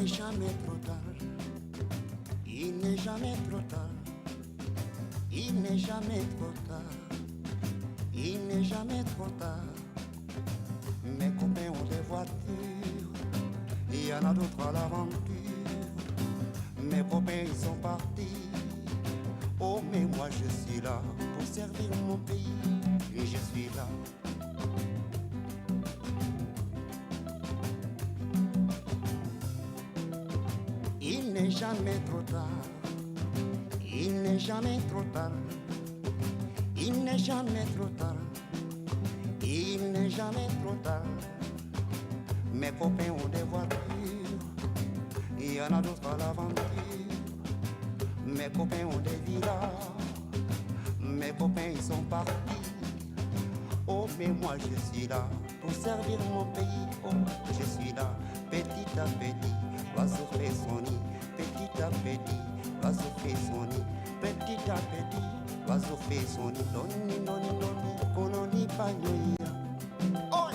n'est jamais trop tard. Il n'est jamais trop tard. Il n'est jamais trop tard. Il n'est jamais trop tard. Mes copains ont des voitures, il y en a d'autres à l'aventure. Mes copains ils sont partis. Oh mais moi je suis là pour servir mon pays. Et je suis là. Il n'est jamais trop tard. Il n'est jamais trop tard. Il n'est jamais trop tard. Il n'est jamais trop tard. Mes copains ont des voitures, il y en a d'autres à l'aventure. Mes copains ont des villas, mes copains ils sont partis. Oh mais moi je suis là pour servir mon pays. Oh je suis là, petit à petit, l'oiseau fait son nid. Petit à petit, l'oiseau fait son nid. Petit à petit, l'oiseau fait son nid. Doni, doni, doni, kononi panyoya. Oh!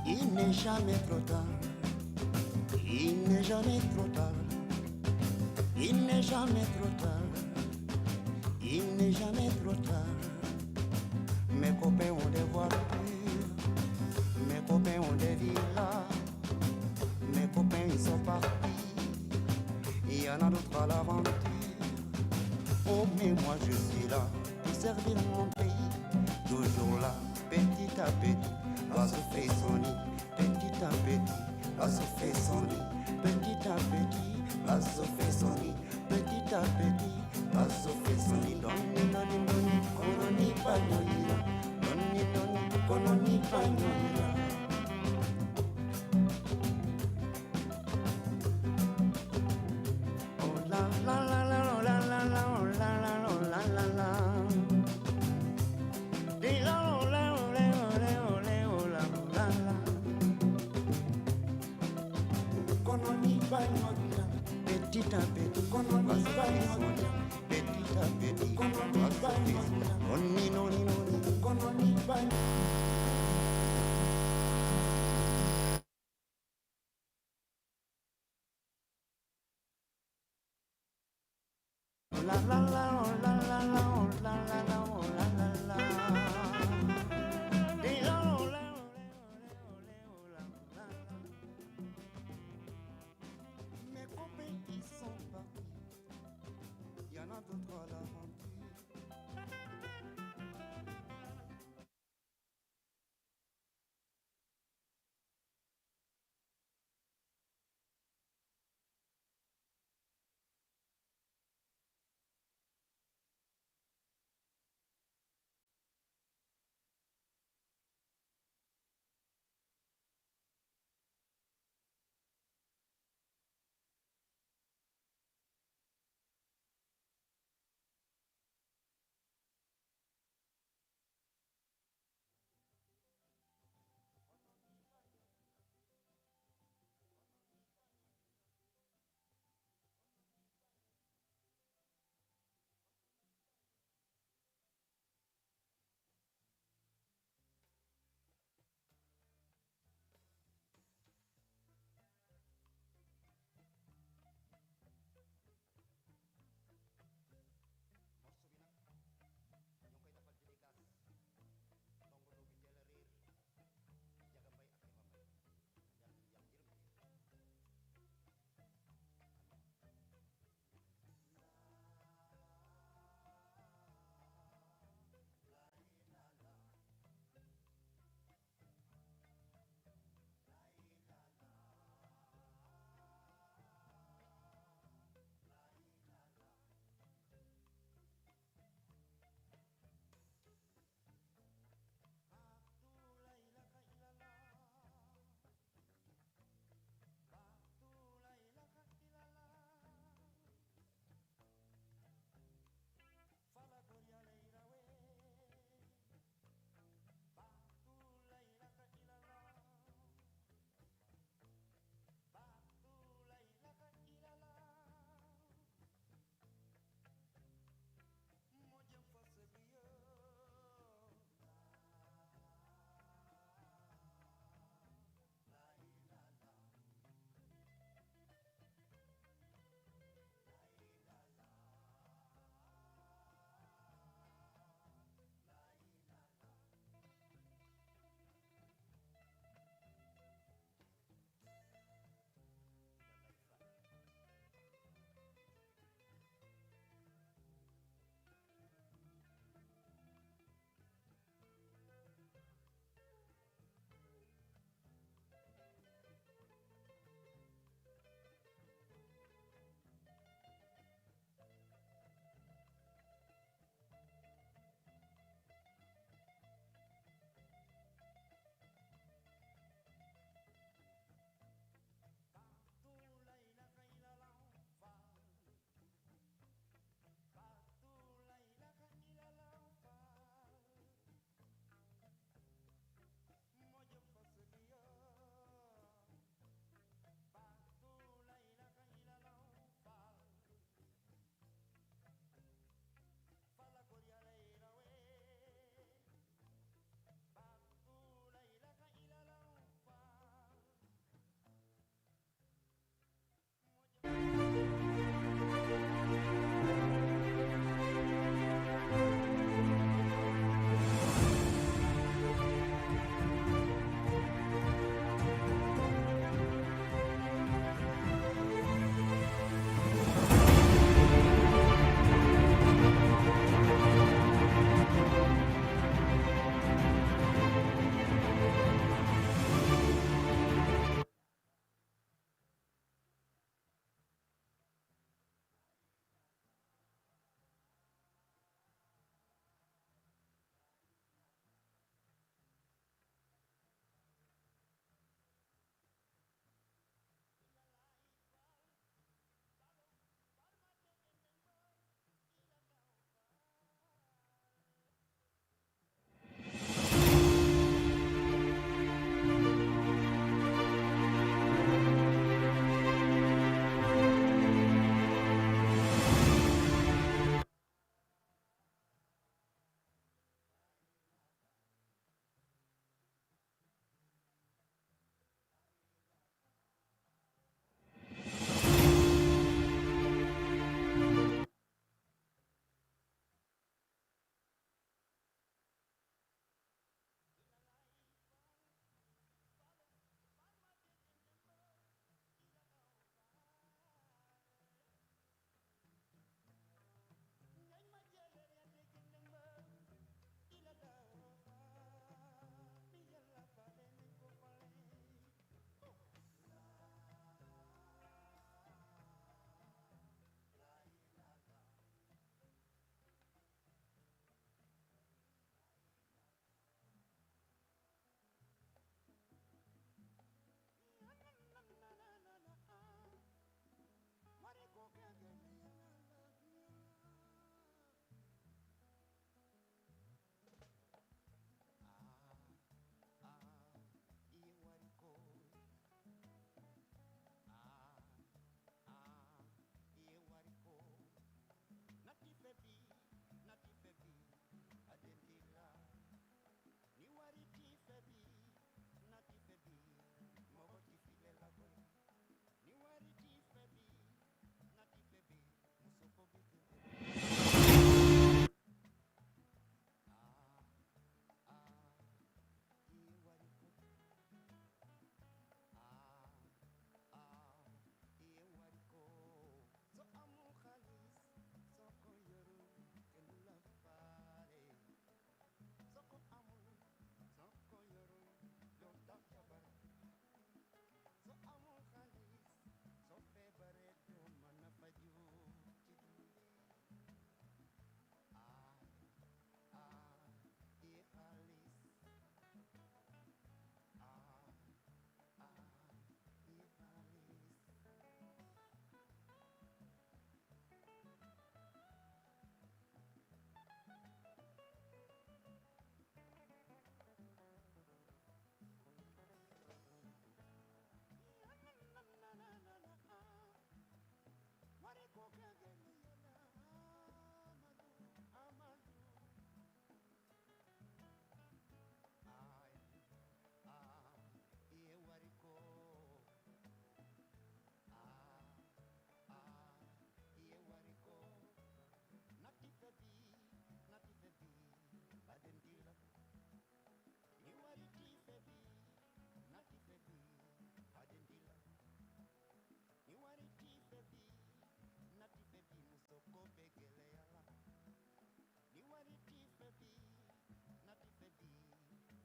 Il n'est jamais trop tard. Il n'est jamais trop tard. Il n'est jamais trop tard. Il n'est jamais trop tard. Mes copains ont des voitures, mes copains ont des villas, mes copains ils sont partis. Il y en a d'autres à l'aventure. Oh mais moi je suis là pour servir mon pays. Toujours là, petit à petit, l'oiseau fait son nid. Petit à petit, l'oiseau fait son nid. Petit à petit, l'oiseau fait son nid. Petit à petit, l'oiseau fait son nid. Doni, doni, doni, kononi panyoira. Doni, doni, kononi panyoira. Oh la la la la la la la oh la la la la la la. Di la oh la oh la oh la oh la oh la oh la la. Kononi panyoira. Petit à petit, kononi panyoira. Petit à petit, kononi panyoira. Noni noni noni, kononi panyoira. La la la oh la la la oh la la la oh la la la. Di la oh la oh la oh la oh la oh la la la. Mes copains ils sont partis, il y en a d'autres à l'aventure.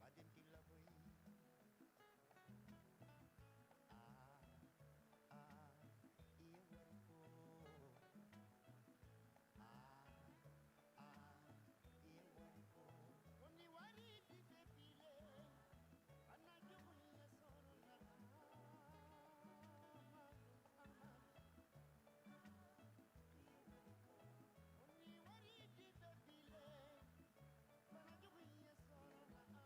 adem tilla boy. Ah, ye wariko. Ye wariko. Oni wari di fefile, anajumu ye solo la Oni wari di fefile, anajumu ye solo la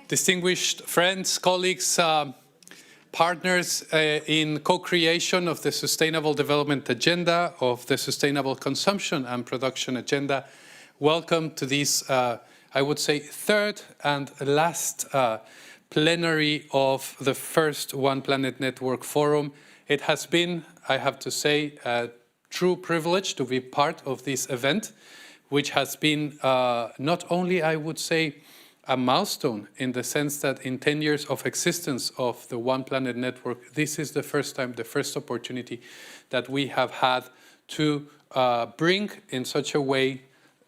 Distinguished friends, colleagues, partners in co-creation of the Sustainable Development Agenda, of the Sustainable Consumption and Production Agenda, welcome to this, I would say, third and last plenary of the first One Planet Network Forum. It has been, I have to say, a true privilege to be part of this event, which has been not only, I would say, a milestone in the sense that in 10 years of existence of the One Planet Network, this is the first time, the first opportunity that we have had to bring in such a way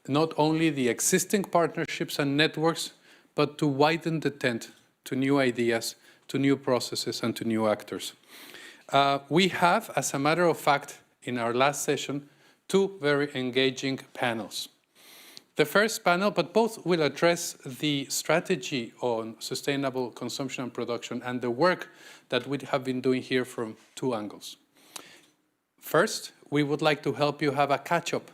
not only the existing partnerships and networks, but to widen the tent to new ideas, to new processes, and to new actors. We have, as a matter of fact, in our last session, two very engaging panels. The first panel, but both will address the strategy on sustainable consumption and production and the work that we have been doing here from two angles. First, we would like to help you have a catch-up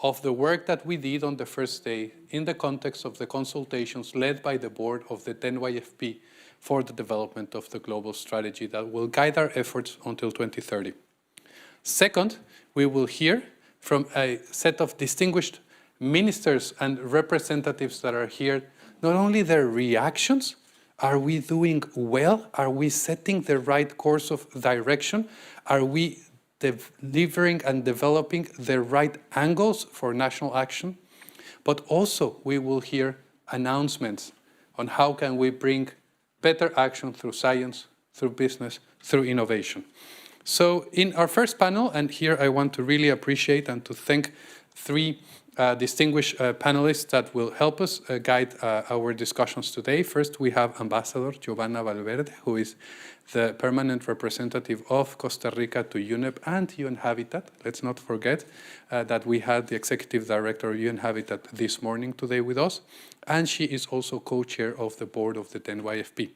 of the work that we did on the first day in the context of the consultations led by the board of the NYFP for the development of the global strategy that will guide our efforts until 2030. Second, we will hear from a set of distinguished ministers and representatives that are here, not only their reactions, are we doing well? Are we setting the right course of direction? Are we delivering and developing the right angles for national action? But also we will hear announcements on how can we bring better action through science, through business, through innovation. So in our first panel, and here I want to really appreciate and to thank three distinguished panelists that will help us guide our discussions today. First, we have Ambassador Giovanna Valverde, who is the permanent representative of Costa Rica to UNEP and UN Habitat. Let's not forget that we had the executive director of UN Habitat this morning today with us, and she is also co-chair of the board of the NYFP.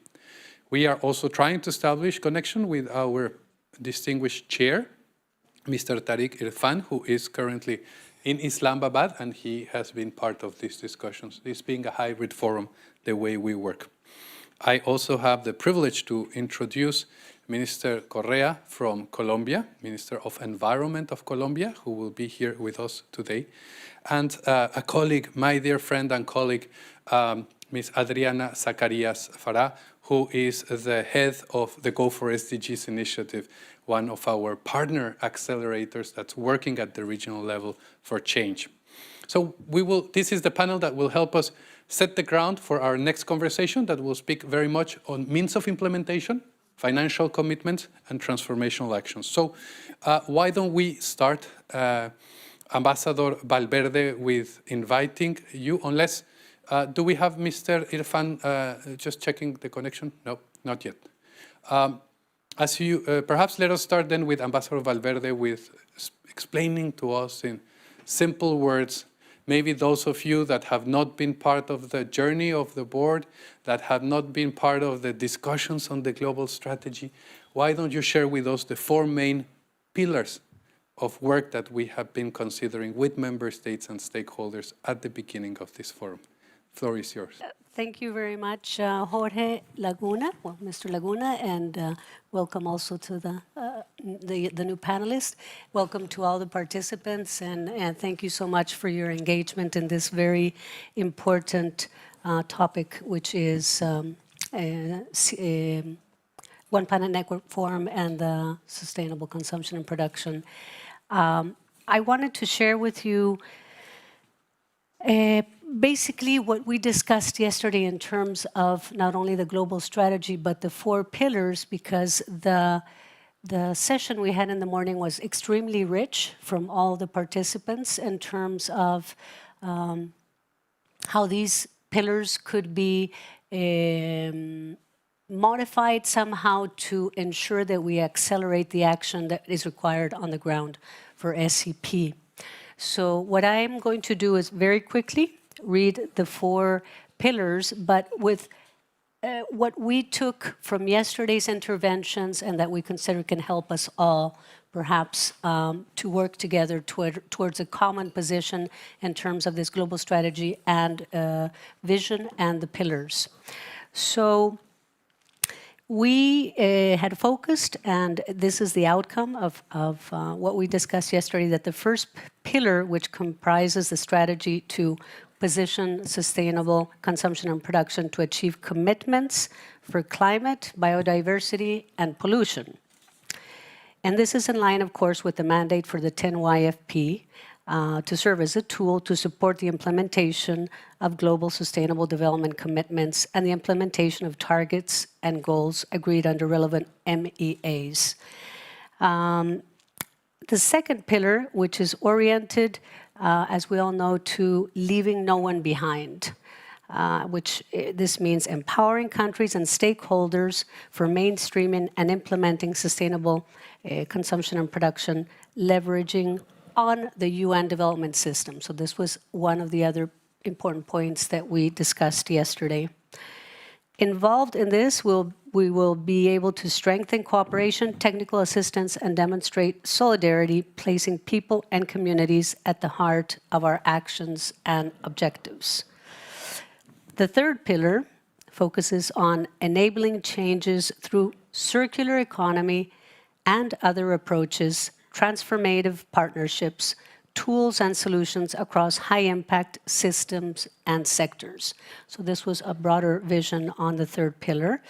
We are also trying to establish connection with our distinguished chair, Mr. Tariq Irfan, who is currently in Islamabad, and he has been part of these discussions, this being a hybrid forum, the way we work. I also have the privilege to introduce Minister Correa from Colombia, Minister of Environment of Colombia, who will be here with us today, and a colleague, my dear friend and colleague, Ms. Adriana Zacarias Farah, who is the head of the Go for SDGs initiative, one of our partner accelerators that's working at the regional level for change. So this is the panel that will help us set the ground for our next conversation that will speak very much on means of implementation, financial commitments, and transformational actions. So why don't we start, Ambassador Valverde, with inviting you, unless, do we have Mr. Irfan just checking the connection? No, not yet. As you, perhaps let us start then with Ambassador Valverde with explaining to us in simple words, maybe those of you that have not been part of the journey of the board, that have not been part of the discussions on the global strategy, why don't you share with us the four main pillars of work that we have been considering with member states and stakeholders at the beginning of this forum? The floor is yours. Thank you very much, Jorge Laguna, well, Mr. Laguna, and welcome also to the new panelists. Welcome to all the participants, and thank you so much for your engagement in this very important topic, which is One Planet Network Forum and the Sustainable Consumption and Production. I wanted to share with you basically what we discussed yesterday in terms of not only the global strategy, but the four pillars, because the session we had in the morning was extremely rich from all the participants in terms of how these pillars could be modified somehow to ensure that we accelerate the action that is required on the ground for SCP. So what I'm going to do is very quickly read the 4 pillars, but with what we took from yesterday's interventions and that we consider can help us all perhaps to work together towards a common position in terms of this global strategy and vision and the pillars. So we had focused, and this is the outcome of what we discussed yesterday, that the first pillar, which comprises the strategy to position sustainable consumption and production to achieve commitments for climate, biodiversity, and pollution. And this is in line, of course, with the mandate for the 10YFP to serve as a tool to support the implementation of global sustainable development commitments and the implementation of targets and goals agreed under relevant MEAs. The second pillar, which is oriented, as we all know, to leaving no one behind, which this means empowering countries and stakeholders for mainstreaming and implementing sustainable consumption and production, leveraging on the UN development system. So this was one of the other important points that we discussed yesterday. Involved in this, we will be able to strengthen cooperation, technical assistance, and demonstrate solidarity, placing people and communities at the heart of our actions and objectives. The third pillar focuses on enabling changes through circular economy and other approaches, transformative partnerships, tools and solutions across high-impact systems and sectors. So this was a broader vision on the third pillar.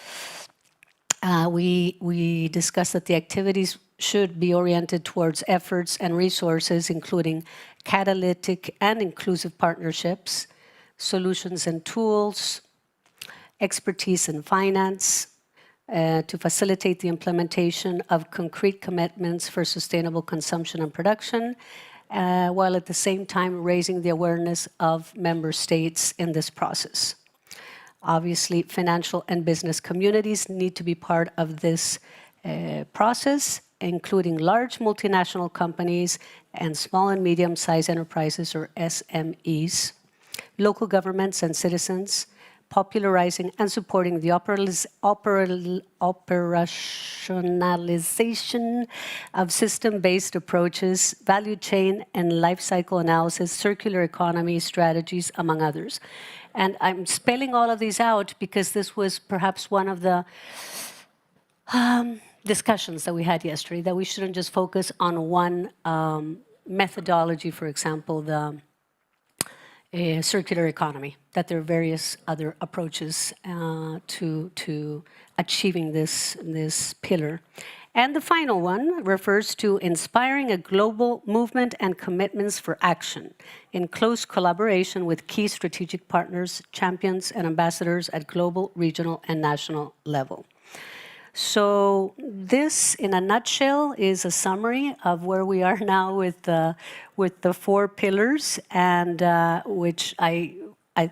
We discussed that the activities should be oriented towards efforts and resources, including catalytic and inclusive partnerships, solutions and tools, expertise in finance, to facilitate the implementation of concrete commitments for sustainable consumption and production, while at the same time raising the awareness of member states in this process. Obviously, financial and business communities need to be part of this process, including large multinational companies and small and medium-sized enterprises, or SMEs, local governments and citizens, popularizing and supporting the operationalization of system-based approaches, value chain and life cycle analysis, circular economy strategies, among others. And I'm spelling all of these out because this was perhaps one of the discussions that we had yesterday, that we shouldn't just focus on one methodology, for example, the circular economy, that there are various other approaches to achieving this pillar. And the final one refers to inspiring a global movement and commitments for action in close collaboration with key strategic partners, champions, and ambassadors at global, regional, and national level. So this, in a nutshell, is a summary of where we are now with the 4 pillars, and which I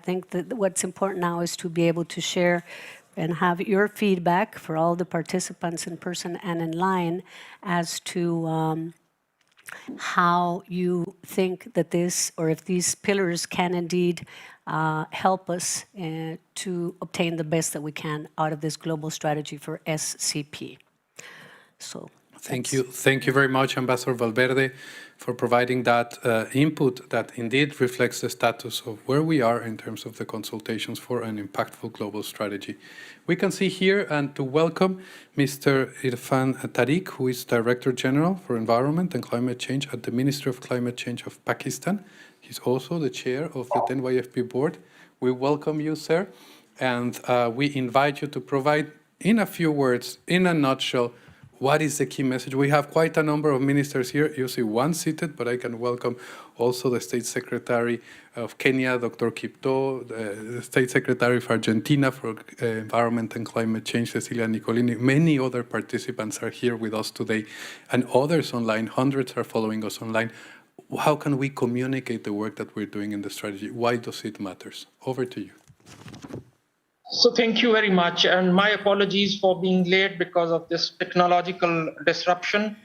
think that what's important now is to be able to share and have your feedback for all the participants in person and in line as to how you think that this, or if these pillars can indeed help us to obtain the best that we can out of this global strategy for SCP. So thank you very much, Ambassador Valverde, for providing that input that indeed reflects the status of where we are in terms of the consultations for an impactful global strategy. We can see here, and to welcome Mr. Irfan Tariq, who is Director General for Environment and Climate Change at the Ministry of Climate Change of Pakistan. He's also the chair of the 10YFP board. We welcome you, sir, and we invite you to provide, in a few words, in a nutshell, what is the key message? We have quite a number of ministers here. You see one seated, but I can welcome also the State Secretary of Kenya, Dr. Kipto, the State Secretary of Argentina for Environment and Climate Change, Cecilia Nicolini. Many other participants are here with us today, and others online. Hundreds are following us online. How can we communicate the work that we're doing in the strategy? Why does it matter? Over to you. So thank you very much, and my apologies for being late because of this technological disruption.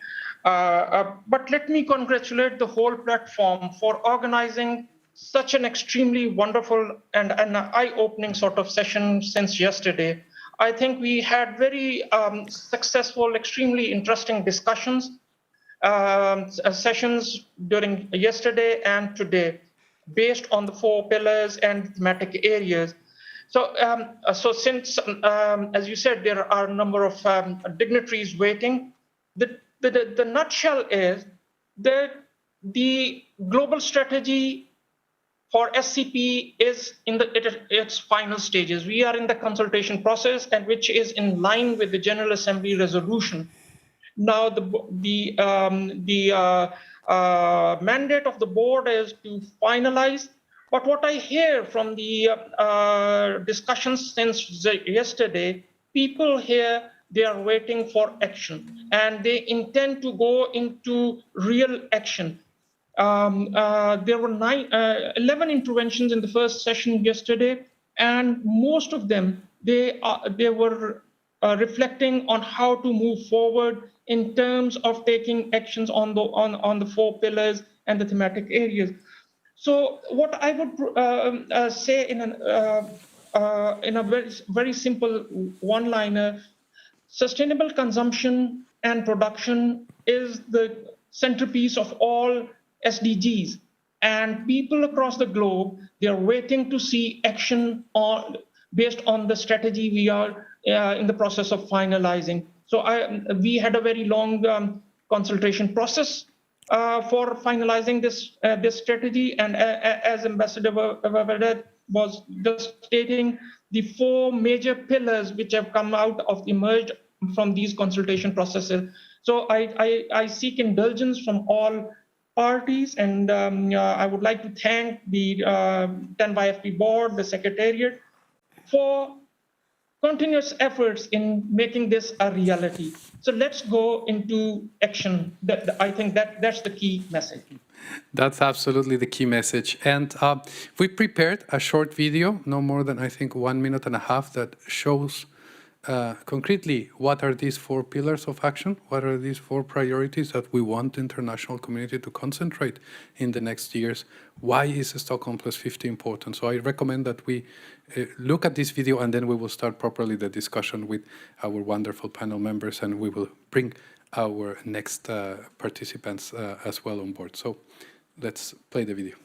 But let me congratulate the whole platform for organizing such an extremely wonderful and an eye-opening sort of session since yesterday. I think we had very successful, extremely interesting discussions, sessions during yesterday and today, based on the 4 pillars and thematic areas. So since, as you said, there are a number of dignitaries waiting, the nutshell is that the global strategy for SCP is in its final stages. We are in the consultation process, and which is in line with the General Assembly resolution. Now, the mandate of the board is to finalize. But what I hear from the discussions since yesterday, people here, they are waiting for action, and they intend to go into real action. There were 11 interventions in the first session yesterday, and most of them, they were reflecting on how to move forward in terms of taking actions on the 4 pillars and the thematic areas. So what I would say in a very simple one-liner, sustainable consumption and production is the centerpiece of all SDGs. And people across the globe, they are waiting to see action based on the strategy we are in the process of finalizing. So we had a very long consultation process for finalizing this strategy. And as Ambassador Vavedet was just stating, the 4 major pillars which have come out of emerged from these consultation processes. So I seek indulgence from all parties, and I would like to thank the 10xFP board, the Secretariat, for continuous efforts in making this a reality. So let's go into action. I think that's the key message. That's absolutely the key message. And we prepared a short video, no more than, I think, 1.5 minutes, that shows concretely what are these 4 pillars of action, what are these 4 priorities that we want the international community to concentrate in the next years. Why is Stockholm+50 important? So I recommend that we look at this video, and then we will start properly the discussion with our wonderful panel members, and we will bring our next participants as well on board. So let's play the video.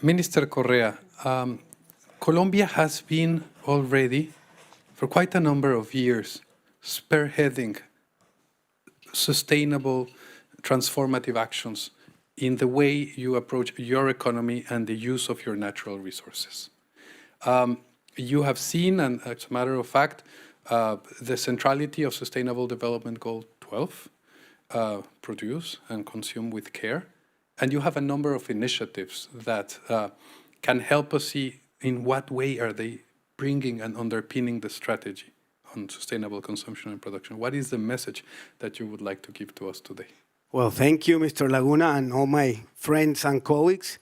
Minister Correa, Colombia has been already, for quite a number of years, spearheading sustainable, transformative actions in the way you approach your economy and the use of your natural resources. You have seen, and as a matter of fact, the centrality of Sustainable Development Goal 12, produce and consume with care. And you have a number of initiatives that can help us see in what way are they bringing and underpinning the strategy on sustainable consumption and production. What is the message that you would like to give to us today? Well, thank you, Mr. Laguna, and all my friends and colleagues.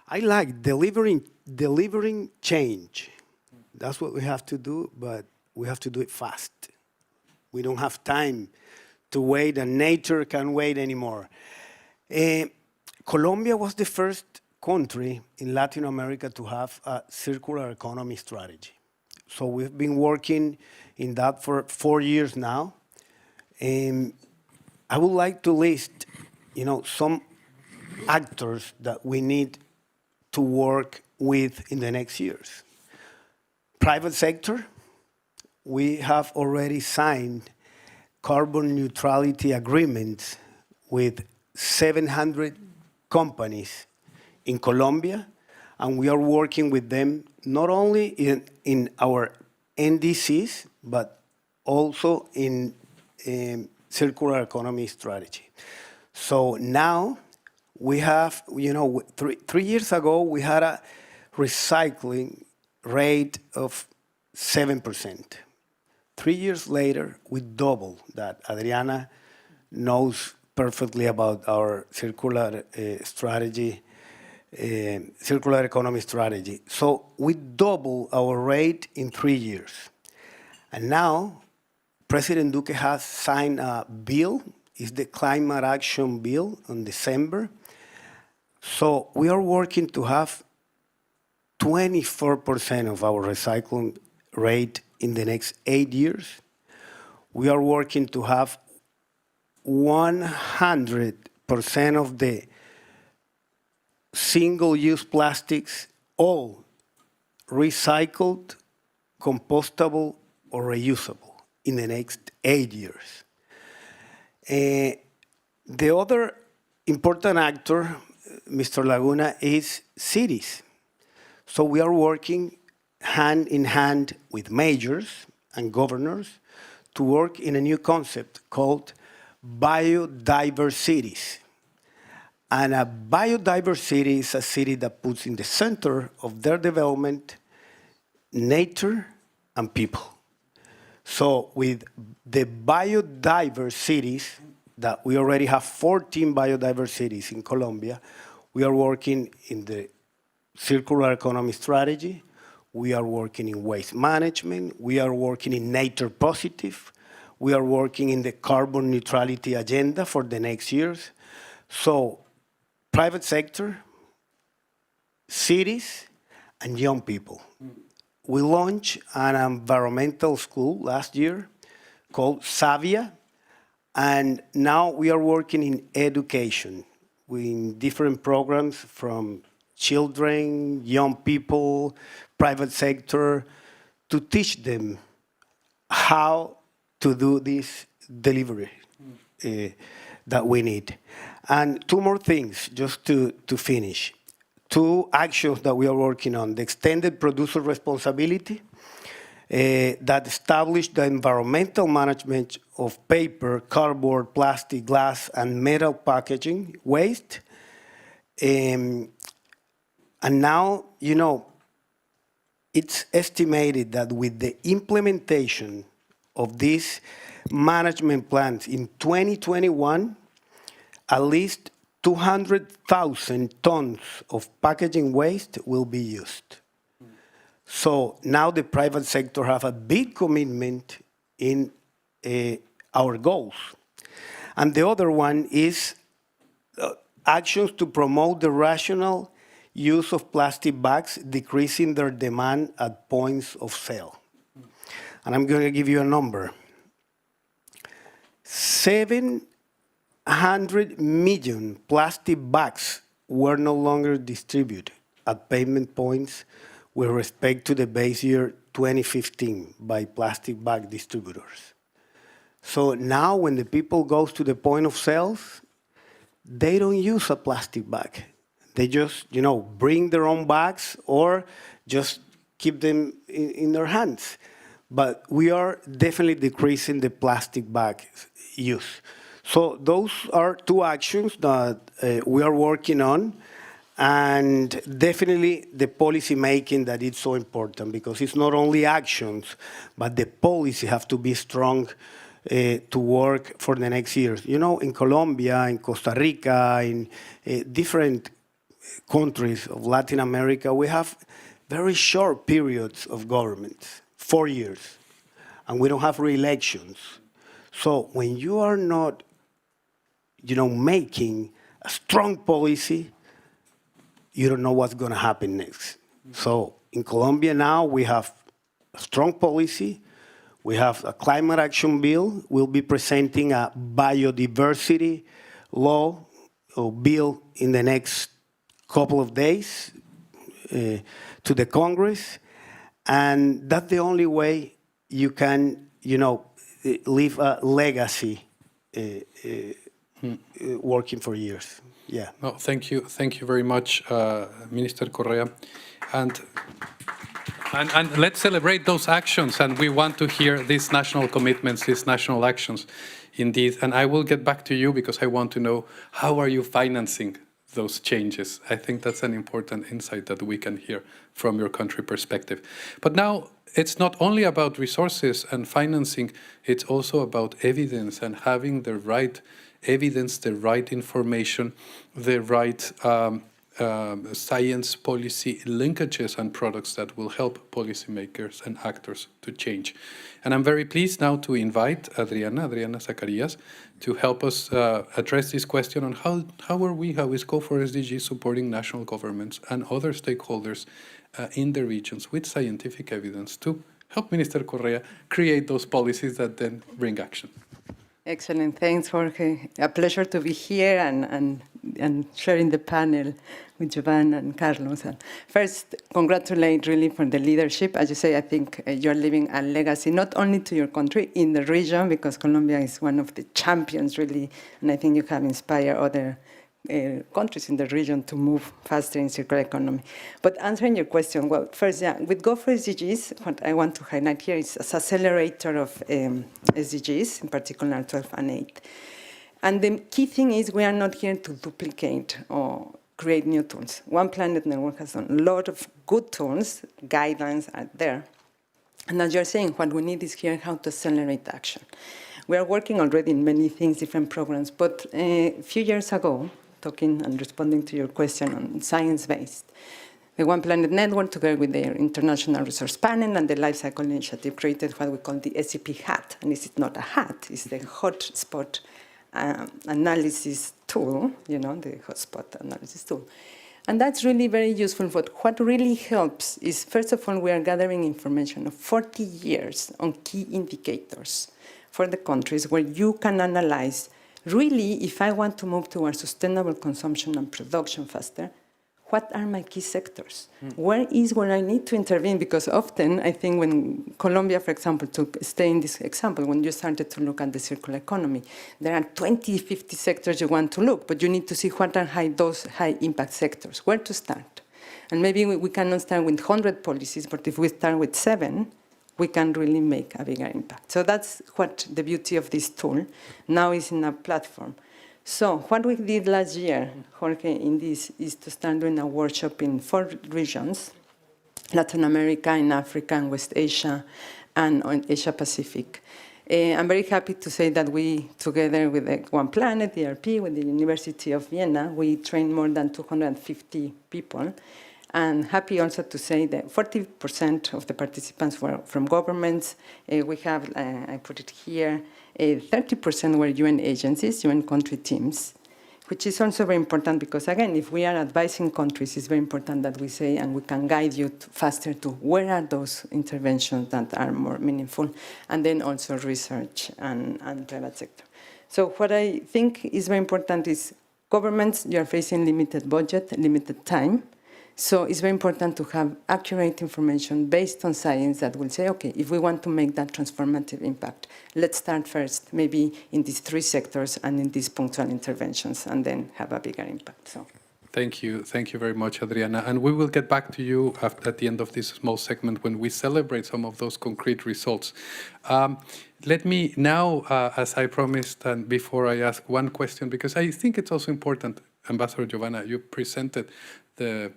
I like delivering change. That's what we have to do, but we have to do it fast. We don't have time to wait, and nature can't wait anymore. Colombia was the first country in Latin America to have a circular economy strategy. So we've been working in that for 4 years now. And I would like to list, some actors that we need to work with in the next years. Private sector, we have already signed carbon neutrality agreements with 700 companies in Colombia, and we are working with them not only in our NDCs, but also in circular economy strategy. So now we have, 3 years ago, we had a recycling rate of 7%. 3 years later, we doubled that. Adriana knows perfectly about our circular strategy, circular economy strategy. So we doubled our rate in 3 years. And now, President Duque has signed a bill, it's the Climate Action Bill in December. So we are working to have 24% of our recycling rate in the next 8 years. We are working to have 100% of the single-use plastics all recycled, compostable, or reusable in the next 8 years. The other important actor, Mr. Laguna, is cities. So we are working hand in hand with mayors and governors to work in a new concept called biodiverse cities. And a biodiverse city is a city that puts in the center of their development nature and people. So with the biodiverse cities, that we already have 14 biodiverse cities in Colombia, we are working in the circular economy strategy, we are working in waste management, we are working in nature positive, we are working in the carbon neutrality agenda for the next years. So private sector, cities, and young people. We launched an environmental school last year called Savia, and now we are working in education in different programs from children, young people, private sector, to teach them how to do this delivery that we need. And 2 more things, just to finish. 2 actions that we are working on. The extended producer responsibility that established the environmental management of paper, cardboard, plastic, glass, and metal packaging waste. And now, it's estimated that with the implementation of these management plans in 2021, at least 200,000 tons of packaging waste will be used. So now the private sector have a big commitment in our goals. And the other one is actions to promote the rational use of plastic bags, decreasing their demand at points of sale. And I'm going to give you a number. 700 million plastic bags were no longer distributed at payment points with respect to the base year 2015 by plastic bag distributors. So now when the people goes to the point of sales, they don't use a plastic bag. They just, bring their own bags or just keep them in their hands. But we are definitely decreasing the plastic bag use. So those are two actions that we are working on, and definitely the policy making that is so important, because it's not only actions, but the policy have to be strong to work for the next years. In Colombia, in Costa Rica, in different countries of Latin America, we have very short periods of government, 4 years, and we don't have re-elections. So when you are not, making a strong policy, you don't know what's going to happen next. So in Colombia now, we have a strong policy. We have a climate action bill. We'll be presenting a biodiversity law or bill in the next couple of days to the Congress. And that's the only way you can, leave a legacy working for years. Yeah. No, thank you very much, Minister Correa, and let's celebrate those actions. And we want to hear these national commitments, these national actions, indeed. And I will get back to you because I want to know, how are you financing those changes? I think that's an important insight that we can hear from your country perspective. But now it's not only about resources and financing; it's also about evidence and having the right evidence, the right information, the right science policy linkages and products that will help policymakers and actors to change. And I'm very pleased now to invite Adriana Zacarias to help us address this question on how is Go4SDG supporting national governments and other stakeholders in the regions with scientific evidence to help Minister Correa create those policies that then bring action. Excellent. Thanks, Jorge. A pleasure to be here and sharing the panel with Jovan and Carlos. First, congratulate really for the leadership. As you say, I think you're leaving a legacy, not only to your country, in the region, because Colombia is one of the champions, really, and I think you have inspired other countries in the region to move faster in circular economy. But answering your question, well, first, with Go4SDGs, what I want to highlight here is an accelerator of SDGs, in particular 12 and 8. And the key thing is we are not here to duplicate or create new tools. One Planet Network has done a lot of good tools, guidelines are there. And as you're saying, what we need is here how to accelerate action. We are working already in many things, different programs, but a few years ago, talking and responding to your question on science-based, the One Planet Network, together with the International Resource Panel and the Life Cycle Initiative, created what we call the SCP hat. And this is not a hat, it's the hotspot analysis tool, the hotspot analysis tool. And that's really very useful. But what really helps is, first of all, we are gathering information of 40 years on key indicators for the countries where you can analyze, really, if I want to move towards sustainable consumption and production faster, what are my key sectors? Where I need to intervene? Because often, I think when Colombia, for example, stay in this example, when you started to look at the circular economy, there are 20, 50 sectors you want to look, but you need to see what are those high-impact sectors, where to start. And maybe we cannot start with 100 policies, but if we start with 7, we can really make a bigger impact. So that's what the beauty of this tool now is in a platform. So what we did last year, Jorge, in this, is to start doing a workshop in 4 regions, Latin America, in Africa, and West Asia, and on Asia Pacific. I'm very happy to say that we, together with the One Planet, ERP, with the University of Vienna, we trained more than 250 people. And happy also to say that 40% of the participants were from governments. We have, I put it here, 30% were UN agencies, UN country teams, which is also very important because, again, if we are advising countries, it's very important that we say, and we can guide you faster to where are those interventions that are more meaningful, and then also research and private sector. So what I think is very important is governments, you are facing limited budget, limited time. So it's very important to have accurate information based on science that will say, okay, if we want to make that transformative impact, let's start first maybe in these 3 sectors and in these punctual interventions, and then have a bigger impact. So. Thank you very much, Adriana. And we will get back to you at the end of this small segment when we celebrate some of those concrete results. Let me now, as I promised, and before I ask one question, because I think it's also important, Ambassador Giovanna, you presented the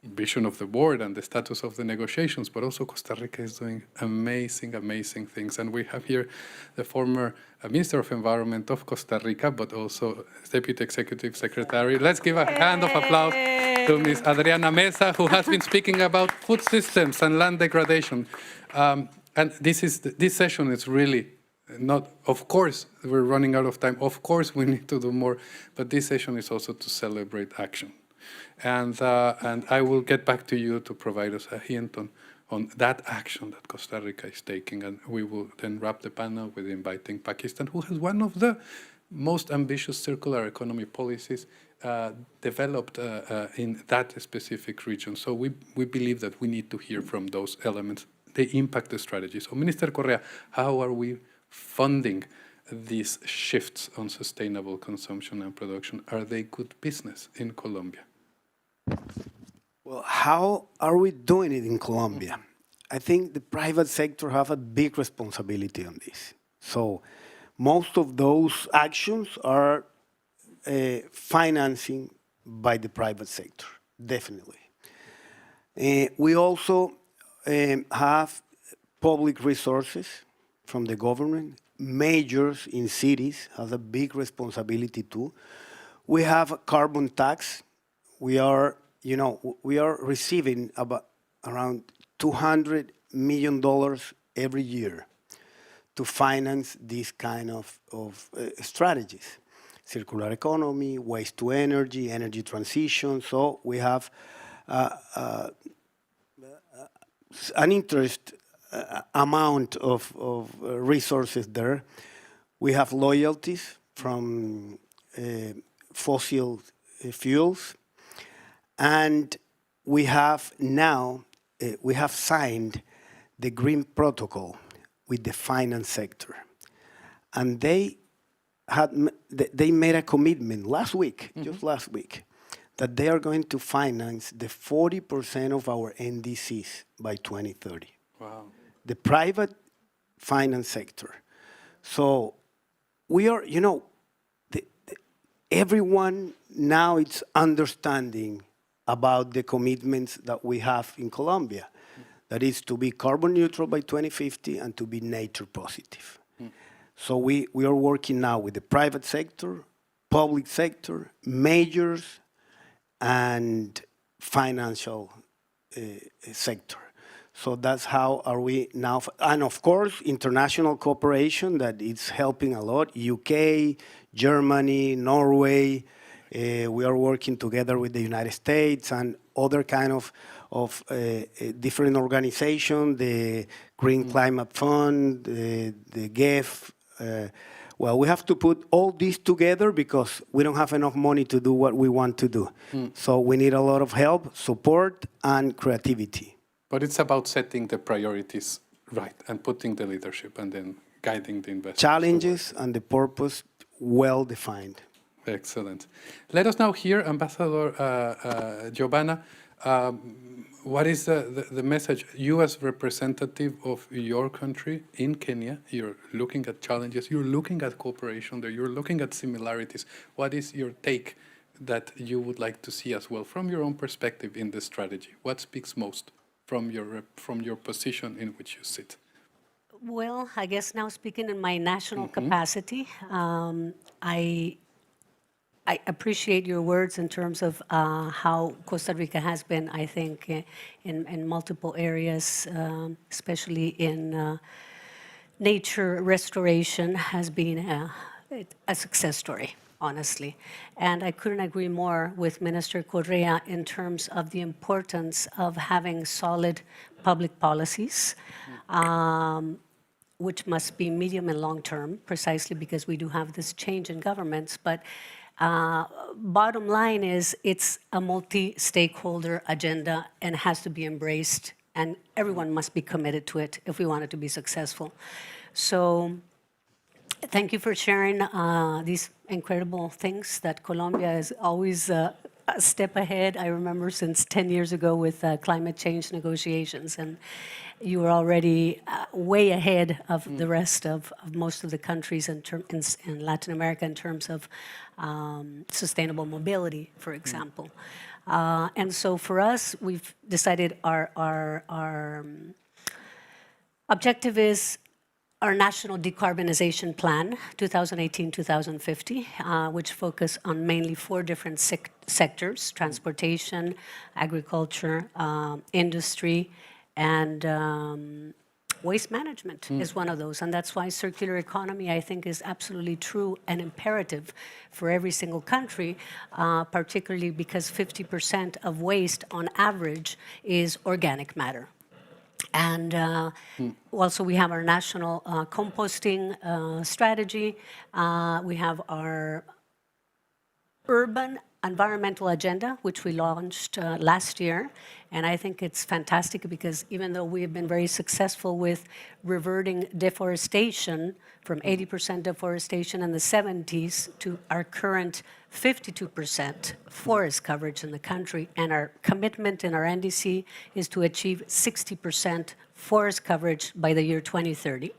vision of the board and the status of the negotiations, but also Costa Rica is doing amazing, amazing things. And we have here the former Minister of Environment of Costa Rica, but also Deputy Executive Secretary. Let's give a hand of applause to Ms. Adriana Mesa, who has been speaking about food systems and land degradation. And this session is really not, of course, we're running out of time. Of course, we need to do more, but this session is also to celebrate action. And I will get back to you to provide us a hint on that action that Costa Rica is taking. And we will then wrap the panel with inviting Pakistan, who has one of the most ambitious circular economy policies developed in that specific region. So we believe that we need to hear from those elements. They impact the strategy. So Minister Correa, how are we funding these shifts on sustainable consumption and production? Are they good business in Colombia? Well, how are we doing it in Colombia? I think the private sector have a big responsibility on this. So most of those actions are financing by the private sector, definitely. We also have public resources from the government. Majors in cities have a big responsibility too. We have a carbon tax. We are receiving about around $200 million every year to finance these kind of strategies. Circular economy, waste to energy, energy transition. So we have an interest amount of resources there. We have loyalties from fossil fuels. And we have now, we have signed the Green Protocol with the finance sector. And they made a commitment last week, just last week, that they are going to finance the 40% of our NDCs by 2030. Wow. The private finance sector. So we are, everyone now is understanding about the commitments that we have in Colombia. That is to be carbon neutral by 2050 and to be nature positive. So we are working now with the private sector, public sector, majors, and financial sector. So that's how are we now. And of course, international cooperation that is helping a lot. UK, Germany, Norway. We are working together with the United States and other kind of different organizations, the Green Climate Fund, the GEF. Well, we have to put all these together because we don't have enough money to do what we want to do. So we need a lot of help, support, and creativity. But it's about setting the priorities right and putting the leadership and then guiding the investment. Challenges and the purpose well defined. Excellent. Let us now hear, Ambassador Giovanna, what is the message? You as representative of your country in Kenya, you're looking at challenges, you're looking at cooperation there, you're looking at similarities. What is your take that you would like to see as well from your own perspective in this strategy? What speaks most from your position in which you sit? Well, I guess now speaking in my national capacity, I appreciate your words in terms of how Costa Rica has been, I think, in multiple areas, especially in nature restoration, has been a success story, honestly. And I couldn't agree more with Minister Correa in terms of the importance of having solid public policies, which must be medium and long term, precisely because we do have this change in governments. But Bottom line is it's a multi-stakeholder agenda and has to be embraced, and everyone must be committed to it if we want it to be successful. So thank you for sharing these incredible things that Colombia is always a step ahead. I remember since 10 years ago with climate change negotiations, and you were already way ahead of the rest of most of the countries in Latin America in terms of sustainable mobility, for example. And so for us, we've decided our objective is our national decarbonization plan, 2018-2050, which focus on mainly 4 different sectors: transportation, agriculture, industry, and waste management is one of those. And that's why circular economy, I think, is absolutely true and imperative for every single country, particularly because 50% of waste on average is organic matter. And also we have our national composting strategy. We have our urban environmental agenda, which we launched last year. And I think it's fantastic because even though we have been very successful with reverting deforestation from 80% deforestation in the 70s to our current 52% forest coverage in the country, and our commitment in our NDC is to achieve 60% forest coverage by the year 2030.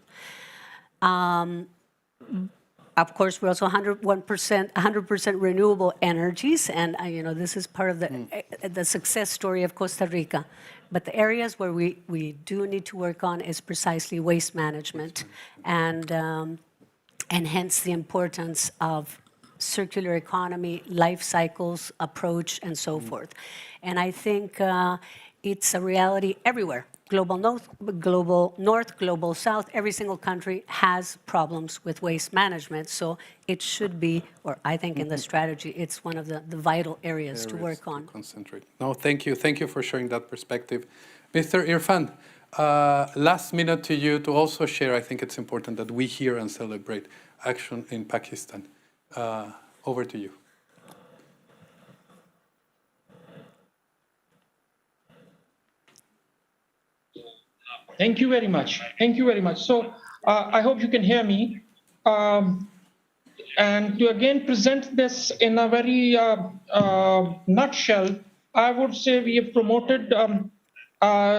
Of course, we're also 100% renewable energies, and this is part of the success story of Costa Rica. But the areas where we do need to work on is precisely waste management, and hence the importance of circular economy, life cycles approach, and so forth. And I think it's a reality everywhere. Global north, global south, every single country has problems with waste management. So it should be, or I think in the strategy, it's one of the vital areas to work on. Concentrate. No, thank you. Thank you for sharing that perspective. Mr. Irfan, last minute to you to also share. I think it's important that we hear and celebrate action in Pakistan. Over to you. Thank you very much. Thank you very much. So I hope you can hear me. And to again present this in a very nutshell, I would say we have promoted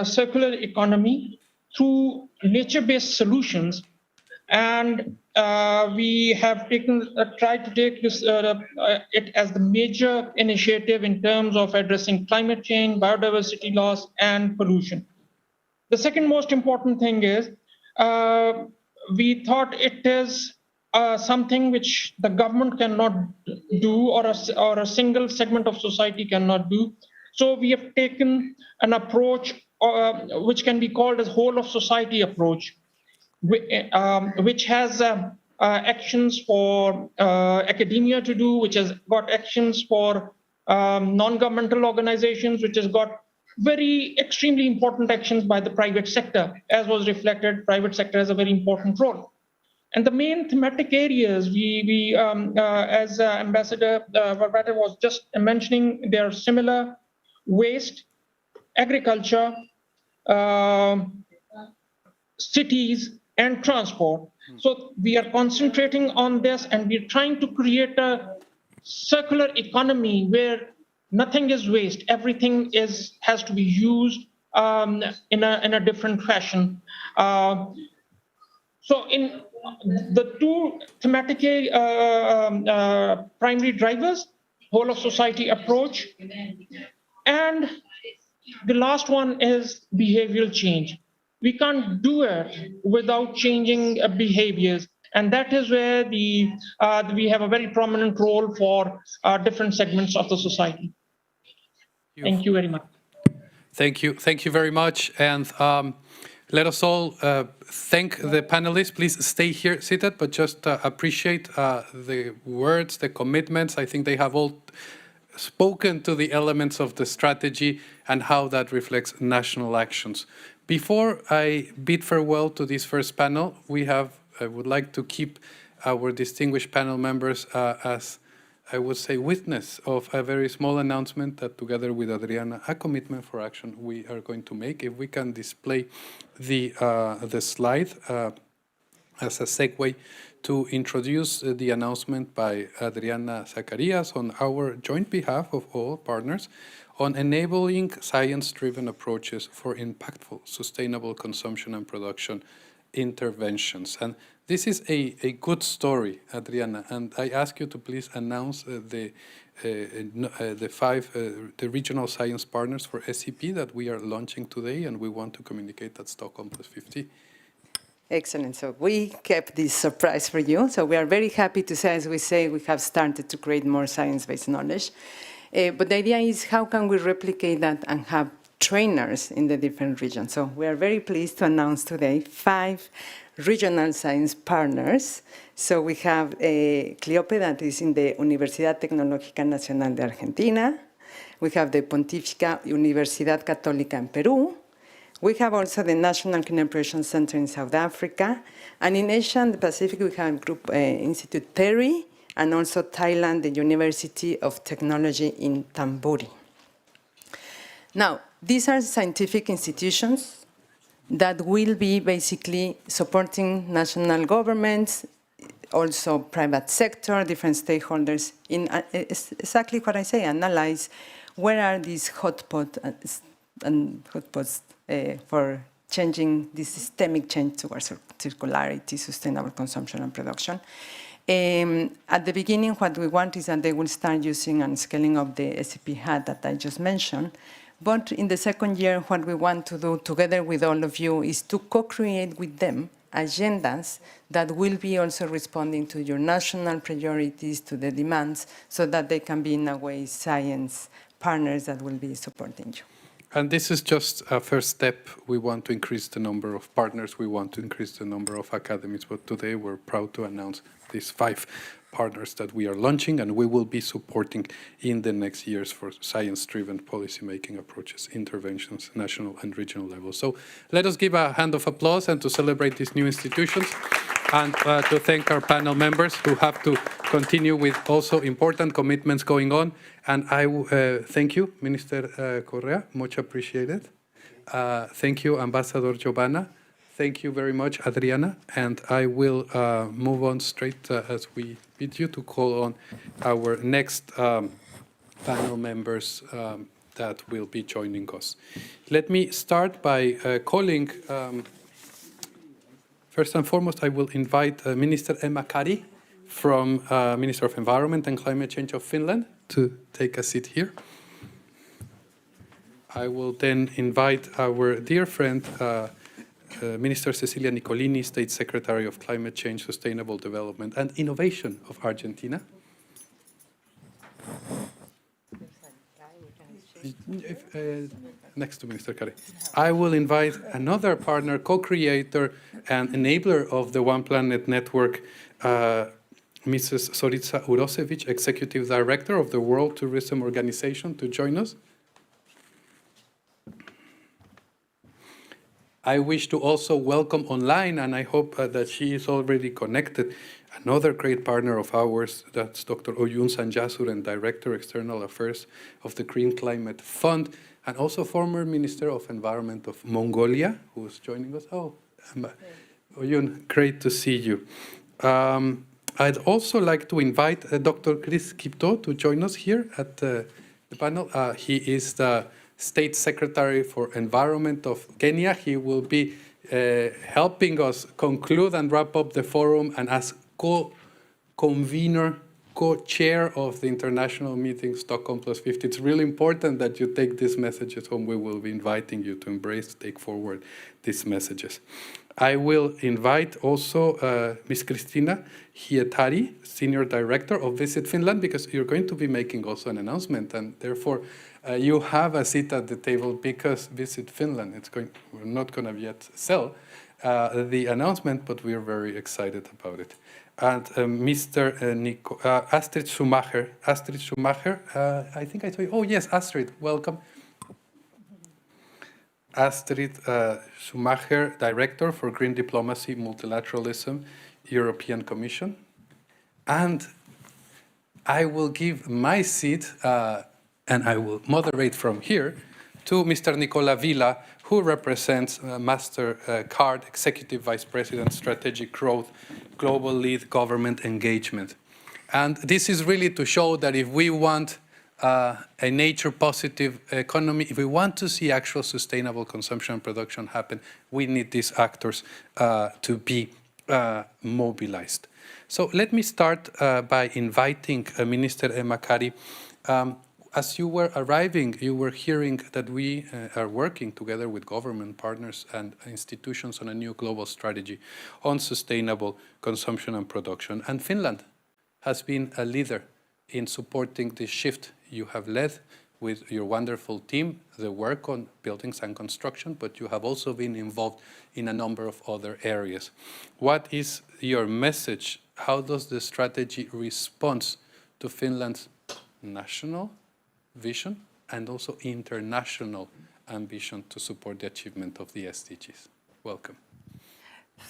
circular economy through nature-based solutions. And we have tried to take this it as the major initiative in terms of addressing climate change, biodiversity loss, and pollution. The second most important thing is we thought it is something which the government cannot do, or a single segment of society cannot do. So we have taken an approach which can be called as whole of society approach, which has actions for academia to do, which has got actions for non-governmental organizations, which has got very extremely important actions by the private sector. As was reflected, private sector has a very important role. And the main thematic areas as Ambassador Varvata was just mentioning, they are similar: waste, agriculture, cities, and transport. So we are concentrating on this, and we're trying to create a circular economy where nothing is waste. Everything has to be used in a different fashion. So in the two thematic primary drivers, whole of society approach, and the last one is behavioral change. We can't do it without changing behaviors. And that is where we have a very prominent role for different segments of the society. Thank you very much. Thank you. Thank you very much. And let us all thank the panelists. Please stay here seated, but just appreciate the words, the commitments. I think they have all spoken to the elements of the strategy and how that reflects national actions. Before I bid farewell to this first panel, I would like to keep our distinguished panel members as I would say, witness of a very small announcement that, together with Adriana, a commitment for action we are going to make. If we can display the slide as a segue to introduce the announcement by Adriana Zacarias on our joint behalf of all partners on enabling science-driven approaches for impactful, sustainable consumption and production interventions. And this is a good story, Adriana, and I ask you to please announce the regional science partners for SCP that we are launching today, and we want to communicate at Stockholm+50. Excellent. So we kept this surprise for you. So we are very happy to say, as we say, we have started to create more science-based knowledge. But the idea is, how can we replicate that and have trainers in the different regions? So we are very pleased to announce today 5 regional science partners. So we have Cleope, that is in the Universidad Tecnológica Nacional de Argentina. We have the Pontificia Universidad Católica in Peru. We have also the National Clean Operation Center in South Africa. And in Asia and the Pacific, we have Group Institute TERI, and also Thailand, the University of Technology in Thonburi. Now, these are scientific institutions that will be basically supporting national governments, also private sector, different stakeholders, in exactly what I say, analyze where are these hotspots for changing this systemic change towards circularity, sustainable consumption and production. At the beginning, what we want is that they will start using and scaling up the SCP HAT that I just mentioned. But in the second year, what we want to do together with all of you is to co-create with them agendas that will be also responding to your national priorities, to the demands, so that they can be, in a way, science partners that will be supporting you. And this is just a first step. We want to increase the number of partners. We want to increase the number of academies. But today we're proud to announce these 5 partners that we are launching, and we will be supporting in the next years for science-driven policy-making approaches, interventions, national and regional level. So let us give a hand of applause and to celebrate these new institutions, and to thank our panel members who have to continue with also important commitments going on. And I thank you, Minister Correa, much appreciated. Thank you, Ambassador Giovanna. Thank you very much, Adriana. And I will move on straight as we bid you to call on our next panel members that will be joining us. Let me start by calling, first and foremost, I will invite Minister Emma Kari from Minister of Environment and Climate Change of Finland to take a seat here. I will then invite our dear friend, Minister Cecilia Nicolini, State Secretary of Climate Change, Sustainable Development and Innovation of Argentina. Next to Minister Kari. I will invite another partner, co-creator and enabler of the One Planet Network, Mrs. Zorica Urosevic, Executive Director of the World Tourism Organization, to join us. I wish to also welcome online, and I hope that she is already connected, another great partner of ours, that's Dr. Oyun Sanjasuren, Director, External Affairs of the Green Climate Fund, and also former Minister of Environment of Mongolia, who is joining us. Oh, Oyun, great to see you. I'd also like to invite Dr. Chris Kipto to join us here at the panel. He is the State Secretary for Environment of Kenya. He will be helping us conclude and wrap up the forum, and as co-convener, co-chair of the international meeting Stockholm+50. It's really important that you take these messages home. We will be inviting you to embrace, take forward these messages. I will invite also Ms. Kristina Hietari, Senior Director of Visit Finland, because you're going to be making also an announcement, and therefore you have a seat at the table because Visit Finland, we're not going to yet sell the announcement, but we're very excited about it. And Mr. Astrid Schumacher. Astrid Schumacher, I think I told you. Oh, yes, Astrid, welcome. Astrid Schumacher, Director for Green Diplomacy, Multilateralism, European Commission. And I will give my seat, and I will moderate from here, to Mr. Nicola Villa, who represents MasterCard, Executive Vice President, Strategic Growth, Global Lead, Government Engagement. And this is really to show that if we want a nature-positive economy, if we want to see actual sustainable consumption and production happen, we need these actors to be mobilized. So let me start by inviting Minister Makari. As you were arriving, you were hearing that we are working together with government partners and institutions on a new global strategy on sustainable consumption and production. And Finland has been a leader in supporting the shift you have led with your wonderful team, the work on buildings and construction, but you have also been involved in a number of other areas. What is your message? How does the strategy respond to Finland's national vision and also international ambition to support the achievement of the SDGs? Welcome.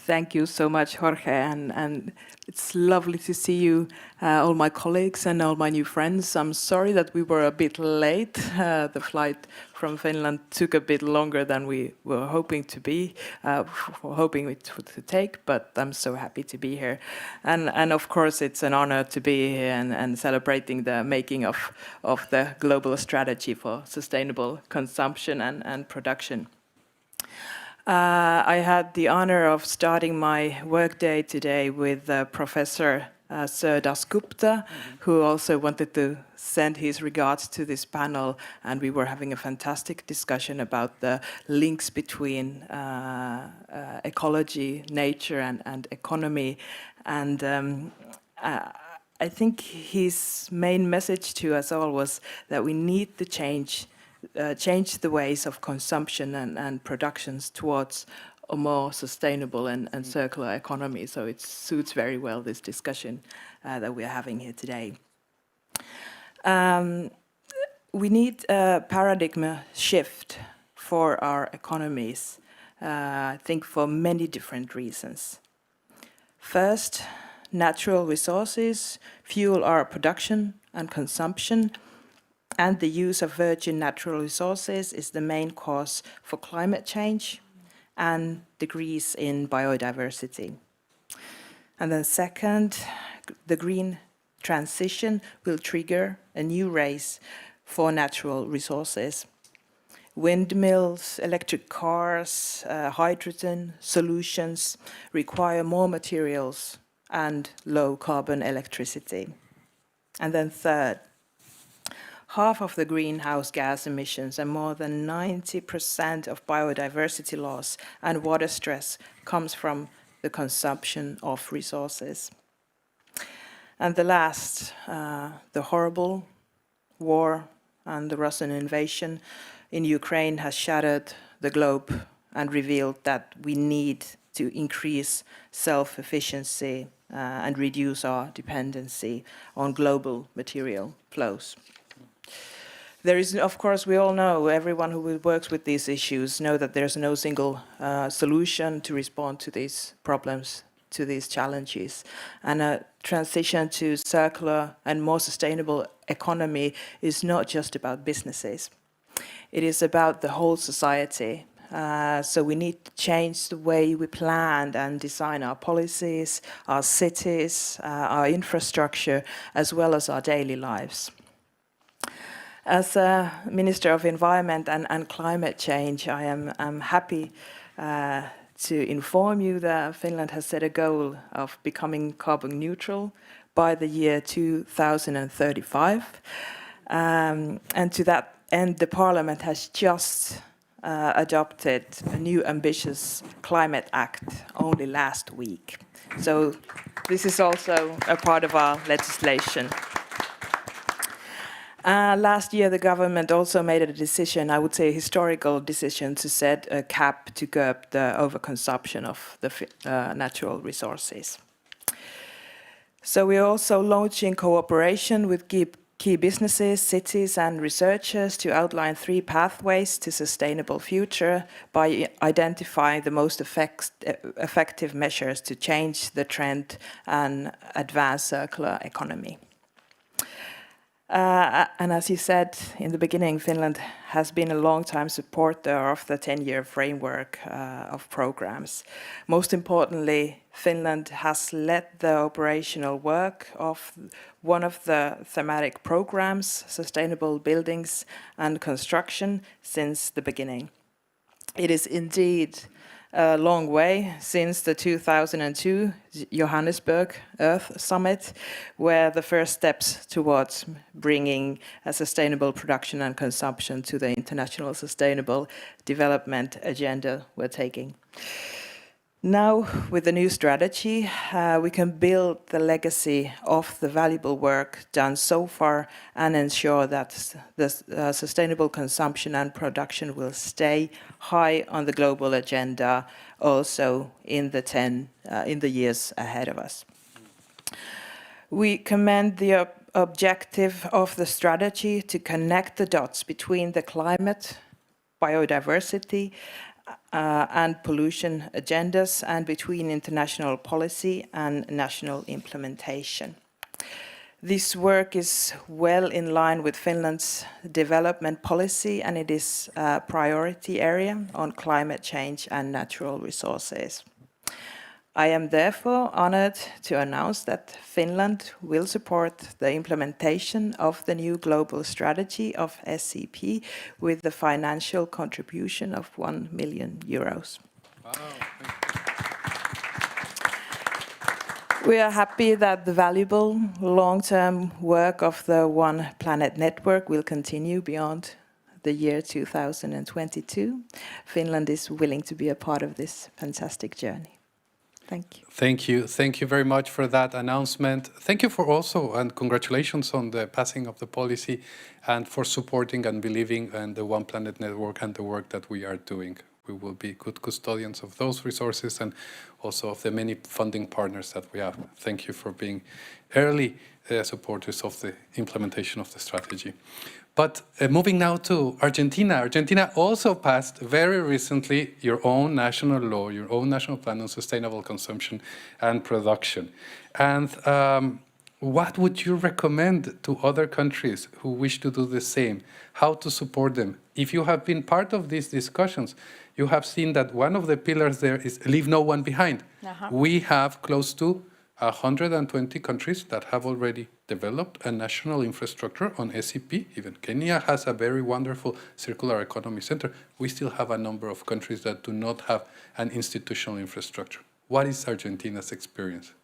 Thank you so much, Jorge, and it's lovely to see you, all my colleagues and all my new friends. I'm sorry that we were a bit late. The flight from Finland took a bit longer than we were hoping to be, to take, but I'm so happy to be here. And of course, it's an honor to be here and celebrating the making of the global strategy for sustainable consumption and production. I had the honor of starting my workday today with Professor Sir Dasgupta, who also wanted to send his regards to this panel, and we were having a fantastic discussion about the links between ecology, nature, and economy. And I think his main message to us all was that we need to change the ways of consumption and productions towards a more sustainable and circular economy. So it suits very well this discussion that we're having here today. We need a paradigm shift for our economies, I think for many different reasons. First, natural resources fuel our production and consumption, and the use of virgin natural resources is the main cause for climate change and decrease in biodiversity. And then second, the green transition will trigger a new race for natural resources. Windmills, electric cars, hydrogen solutions require more materials and low carbon electricity. And then third, half of the greenhouse gas emissions and more than 90% of biodiversity loss and water stress comes from the consumption of resources. And the last, the horrible war and the Russian invasion in Ukraine has shattered the globe and revealed that we need to increase self-efficiency and reduce our dependency on global material flows. There is, of course, we all know, everyone who works with these issues know that there's no single solution to respond to these problems, to these challenges. And a transition to circular and more sustainable economy is not just about businesses. It is about the whole society. So we need to change the way we plan and design our policies, our cities, our infrastructure, as well as our daily lives. As a Minister of Environment and Climate Change, I am happy to inform you that Finland has set a goal of becoming carbon neutral by the year 2035. And to that end, the Parliament has just adopted a new ambitious climate act only last week. So this is also a part of our legislation. Last year, the government also made a decision, I would say a historical decision, to set a cap to curb the overconsumption of the natural resources. So we're also launching cooperation with key businesses, cities and researchers to outline 3 pathways to sustainable future by identifying the most effective measures to change the trend and advance circular economy. And as you said in the beginning, Finland has been a long-time supporter of the 10-year framework of programs. Most importantly, Finland has led the operational work of one of the thematic programs, Sustainable Buildings and Construction, since the beginning. It is indeed a long way since the 2002 Johannesburg Earth Summit, where the first steps towards bringing a sustainable production and consumption to the International Sustainable Development Agenda were taking. Now, with the new strategy, we can build the legacy of the valuable work done so far and ensure that the sustainable consumption and production will stay high on the global agenda also in the years ahead of us. We commend the objective of the strategy to connect the dots between the climate, biodiversity, and pollution agendas, and between international policy and national implementation. This work is well in line with Finland's development policy, and it is a priority area on climate change and natural resources. I am therefore honored to announce that Finland will support the implementation of the new global strategy of SCP with the financial contribution of €1 million. Wow. We are happy that the valuable long-term work of the One Planet Network will continue beyond the year 2022. Finland is willing to be a part of this fantastic journey. Thank you. Thank you. Thank you very much for that announcement. Thank you for also, and congratulations on the passing of the policy and for supporting and believing in the One Planet Network and the work that we are doing. We will be good custodians of those resources and also of the many funding partners that we have. Thank you for being early supporters of the implementation of the strategy. But moving now to Argentina. Argentina also passed very recently your own national law, your own national plan on sustainable consumption and production. And what would you recommend to other countries who wish to do the same? How to support them? If you have been part of these discussions, you have seen that one of the pillars there is leave no one behind. We have close to 120 countries that have already developed a national infrastructure on SCP. Even Kenya has a very wonderful circular economy center. We still have a number of countries that do not have an institutional infrastructure. What is Argentina's experience?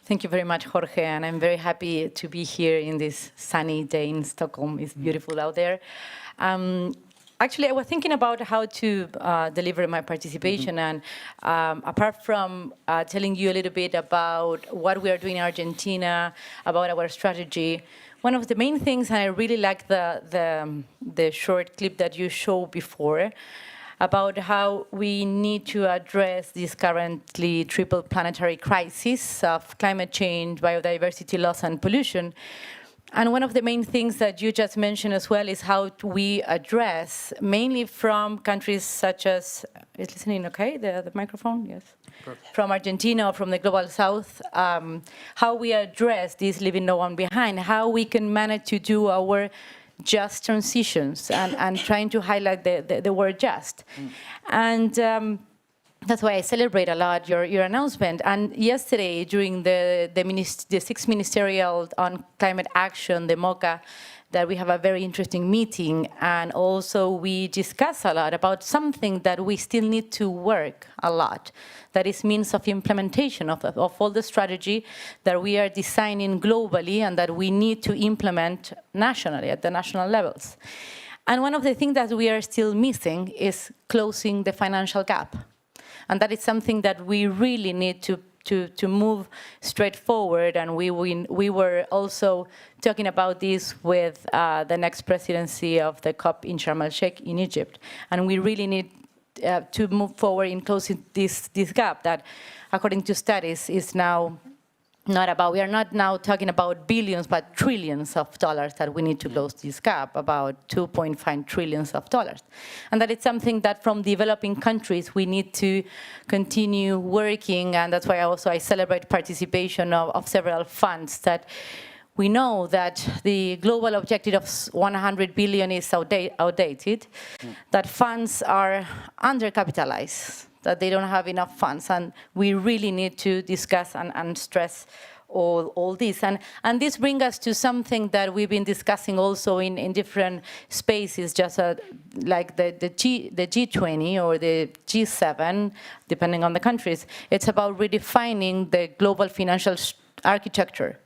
Thank you very much, Jorge, and I'm very happy to be here in this sunny day in Stockholm. It's beautiful out there. Actually, I was thinking about how to deliver my participation, and apart from telling you a little bit about what we are doing in Argentina, about our strategy, one of the main things, and I really like the short clip that you showed before, about how we need to address this currently triple planetary crisis of climate change, biodiversity loss, and pollution. And one of the main things that you just mentioned as well is how we address, mainly from countries such as, is listening okay, the microphone? Yes. Perfect. From Argentina or from the Global South, how we address this leaving no one behind, how we can manage to do our just transitions and trying to highlight the word just. And that's why I celebrate a lot your announcement. And yesterday, during the Sixth Ministerial on Climate Action, the MOCA, that we have a very interesting meeting, and also we discuss a lot about something that we still need to work a lot, that is means of implementation of all the strategy that we are designing globally and that we need to implement nationally at the national levels. And one of the things that we are still missing is closing the financial gap. And that is something that we really need to move straight forward. And we were also talking about this with the next presidency of the COP in Sharm el-Sheikh in Egypt. And we really need to move forward in closing this gap that, according to studies, is now not about, we are not now talking about billions, but trillions of dollars that we need to close this gap, about 2.5 trillions of dollars. And that is something that from developing countries, we need to continue working, and that's why also I celebrate participation of several funds that we know that the global objective of 100 billion is outdated, that funds are undercapitalized, that they don't have enough funds, and we really need to discuss and stress all this. And this brings us to something that we've been discussing also in different spaces, just like the G20 or the G7, depending on the countries. It's about redefining the global financial architecture.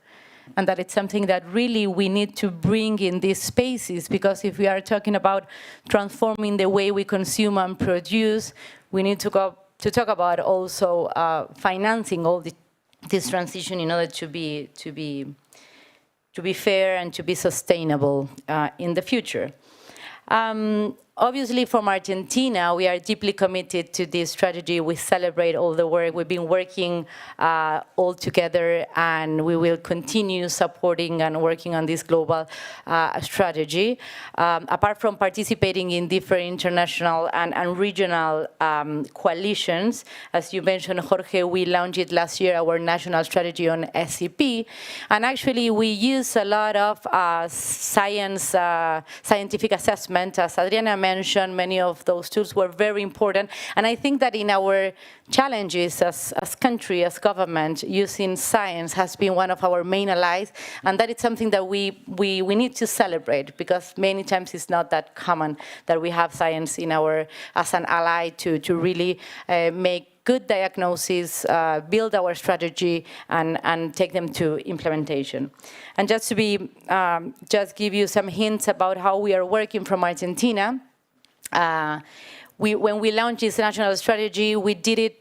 And that it's something that really we need to bring in these spaces, because if we are talking about transforming the way we consume and produce, we need to talk about also financing all this transition in order to be fair and to be sustainable in the future. Obviously, from Argentina, we are deeply committed to this strategy. We celebrate all the work. We've been working all together, and we will continue supporting and working on this global strategy. Apart from participating in different international and regional coalitions, as you mentioned, Jorge, we launched last year our national strategy on SCP, and actually we use a lot of scientific assessment. As Adriana mentioned, many of those tools were very important, and I think that in our challenges as country, as government, using science has been one of our main allies, and that is something that we need to celebrate, because many times it's not that common that we have science in as an ally to really make good diagnosis, build our strategy, and take them to implementation. And just to give you some hints about how we are working from Argentina. When we launched this national strategy, we did it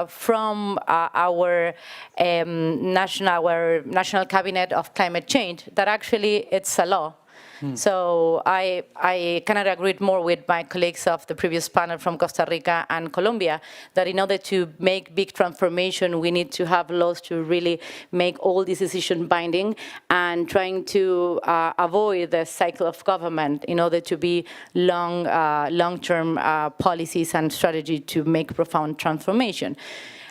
from our national cabinet of climate change. That actually it's a law. So I cannot agree more with my colleagues of the previous panel from Costa Rica and Colombia, that in order to make big transformation, we need to have laws to really make all these decisions binding, and trying to avoid the cycle of government in order to be long-term policies and strategy to make profound transformation.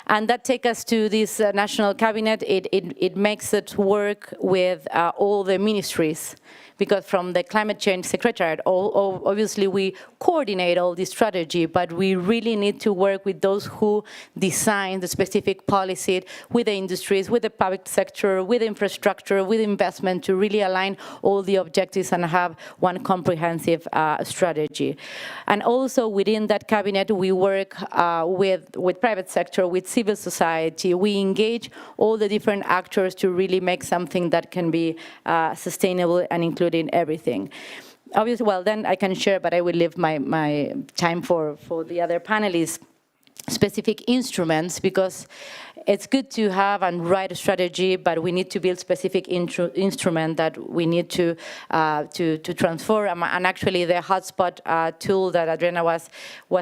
And that takes us to this national cabinet. It makes it work with all the ministries, because from the climate change secretariat, obviously we coordinate all this strategy, but we really need to work with those who design the specific policy, with the industries, with the public sector, with infrastructure, with investment, to really align all the objectives and have one comprehensive strategy. And also within that cabinet, we work with private sector, with civil society. We engage all the different actors to really make something that can be sustainable and including everything. Obviously, well, then I can share, but I will leave my time for the other panelists, specific instruments, because it's good to have and write a strategy, but we need to build specific instrument that we need to transform. And actually, the hotspot tool that Adriana was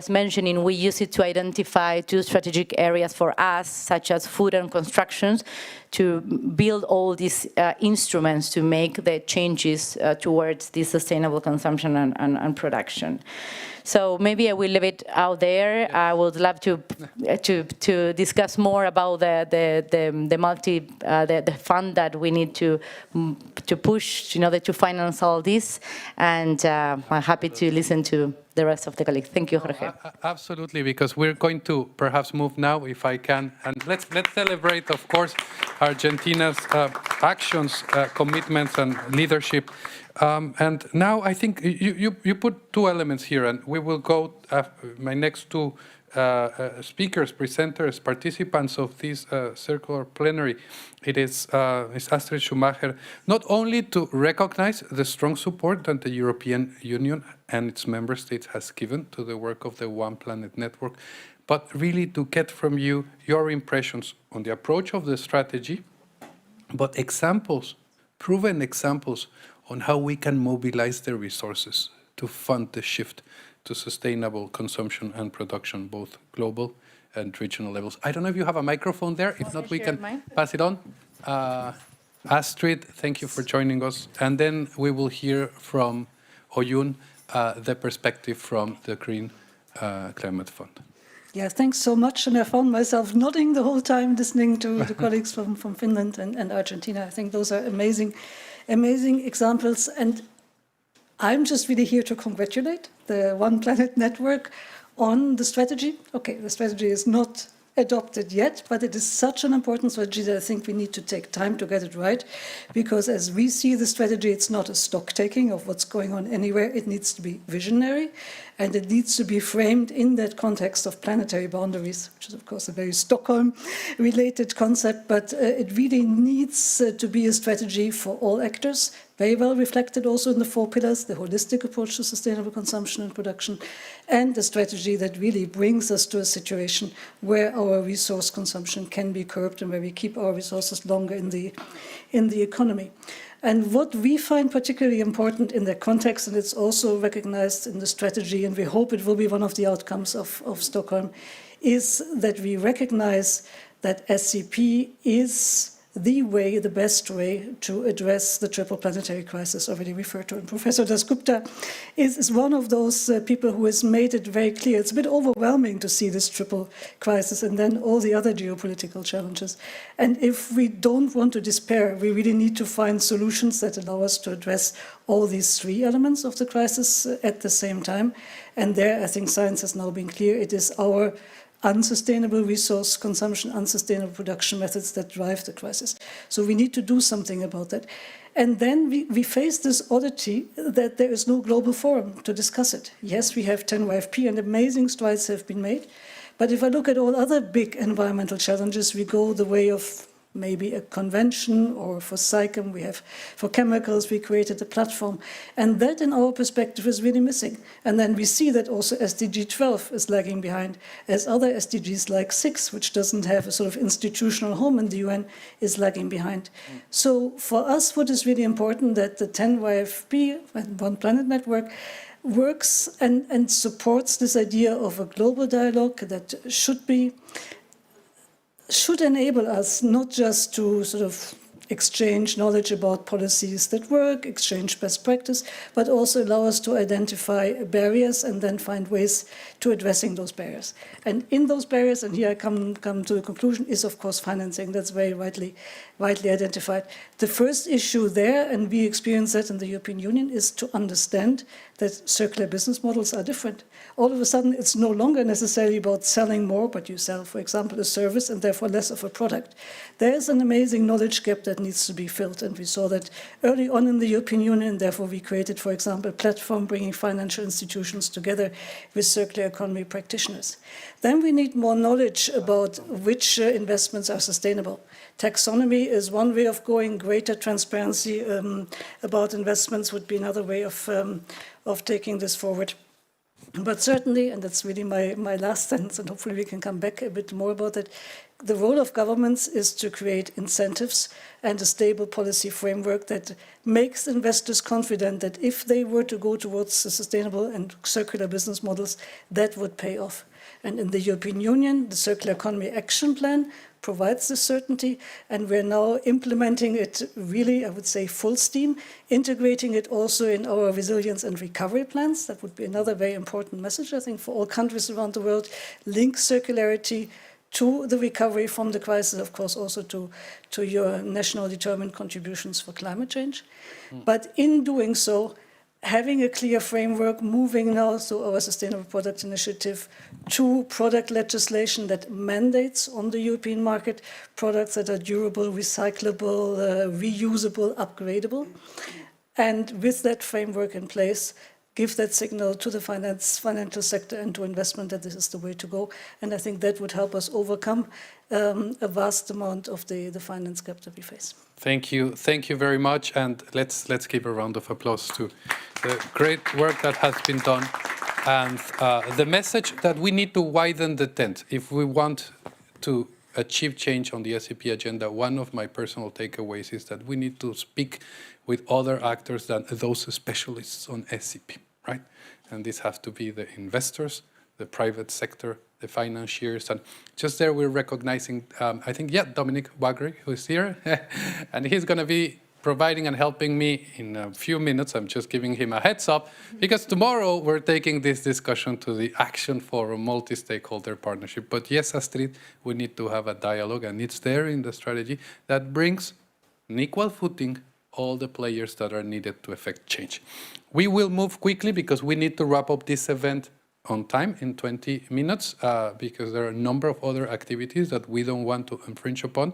mentioning, we use it to identify 2 strategic areas for us, such as food and constructions, to build all these instruments to make the changes towards the sustainable consumption and production. So maybe I will leave it out there. I would love to discuss more about the fund that we need to push in order to finance all this. And I'm happy to listen to the rest of the colleagues. Thank you, Jorge. Absolutely, because we're going to perhaps move now, if I can, and let's celebrate, of course, Argentina's actions, commitments, and leadership. And now I think you put 2 elements here, and we will go. My next 2 speakers, presenters, participants of this circular plenary. It is Astrid Schumacher, not only to recognize the strong support that the European Union and its member states has given to the work of the One Planet Network, but really to get from you your impressions on the approach of the strategy, but examples, proven examples on how we can mobilize the resources to fund the shift to sustainable consumption and production, both global and regional levels. I don't know if you have a microphone there. If not, we can pass it on. Astrid, thank you for joining us. And then we will hear from Oyun, the perspective from the Green Climate Fund. Yeah, thanks so much. And I found myself nodding the whole time listening to the colleagues from Finland and Argentina. I think those are amazing, amazing examples. And I'm just really here to congratulate the One Planet Network on the strategy. Okay, the strategy is not adopted yet, but it is such an important strategy that I think we need to take time to get it right, because as we see the strategy, it's not a stock taking of what's going on anywhere. It needs to be visionary, and it needs to be framed in that context of planetary boundaries, which is of course a very Stockholm-related concept, but it really needs to be a strategy for all actors, very well reflected also in the 4 pillars, the holistic approach to sustainable consumption and production, and the strategy that really brings us to a situation where our resource consumption can be curbed and where we keep our resources longer in the economy. And what we find particularly important in that context, and it's also recognized in the strategy, and we hope it will be one of the outcomes of Stockholm, is that we recognize that SCP is the way, the best way to address the triple planetary crisis already referred to. And Professor Dasgupta is one of those people who has made it very clear. It's a bit overwhelming to see this triple crisis and then all the other geopolitical challenges. And if we don't want to despair, we really need to find solutions that allow us to address all these 3 elements of the crisis at the same time. And there, I think science has now been clear. It is our unsustainable resource consumption, unsustainable production methods that drive the crisis. So we need to do something about that. And then we face this oddity that there is no global forum to discuss it. Yes, we have 10YFP and amazing strides have been made. But if I look at all other big environmental challenges, we go the way of maybe a convention, or for SAICM, we have, for chemicals, we created a platform. And that, in our perspective, is really missing. And then we see that also SDG 12 is lagging behind, as other SDGs like 6, which doesn't have a sort of institutional home in the UN, is lagging behind. So for us, what is really important that the 10YFP and One Planet Network works and supports this idea of a global dialogue that should enable us not just to sort of exchange knowledge about policies that work, exchange best practice, but also allow us to identify barriers and then find ways to addressing those barriers. And in those barriers, and here I come to the conclusion, is of course financing. That's very widely identified. The first issue there, and we experience that in the European Union, is to understand that circular business models are different. All of a sudden, it's no longer necessarily about selling more, but you sell, for example, a service and therefore less of a product. There's an amazing knowledge gap that needs to be filled, and we saw that early on in the European Union. Therefore, we created, for example, a platform bringing financial institutions together with circular economy practitioners. Then we need more knowledge about which investments are sustainable. Taxonomy is one way of going. Greater transparency about investments would be another way of taking this forward. But certainly, and that's really my last sentence, and hopefully we can come back a bit more about it, the role of governments is to create incentives and a stable policy framework that makes investors confident that if they were to go towards sustainable and circular business models, that would pay off. And in the European Union, the Circular Economy Action Plan provides this certainty, and we're now implementing it really, I would say, full steam, integrating it also in our resilience and recovery plans. That would be another very important message, I think, for all countries around the world. Link circularity to the recovery from the crisis, of course, also to your national determined contributions for climate change. But in doing so, having a clear framework, moving now to our Sustainable Product Initiative to product legislation that mandates on the European market products that are durable, recyclable, reusable, upgradable. And with that framework in place, give that signal to the financial sector and to investment that this is the way to go. And I think that would help us overcome a vast amount of the finance gap that we face. Thank you very much, and let's give a round of applause to the great work that has been done, and the message that we need to widen the tent if we want to achieve change on the SCP agenda. One of my personal takeaways is that we need to speak with other actors than those specialists on SCP, right? And this has to be the investors, the private sector, the financiers, and just there we're recognizing, I think, Dominic Wagry, who is here, and he's going to be providing and helping me in a few minutes. I'm just giving him a heads up, because tomorrow we're taking this discussion to the Action Forum multi-stakeholder partnership. But yes, Astrid, we need to have a dialogue, and it's there in the strategy that brings on equal footing all the players that are needed to effect change. We will move quickly because we need to wrap up this event on time in 20 minutes because there are a number of other activities that we don't want to infringe upon.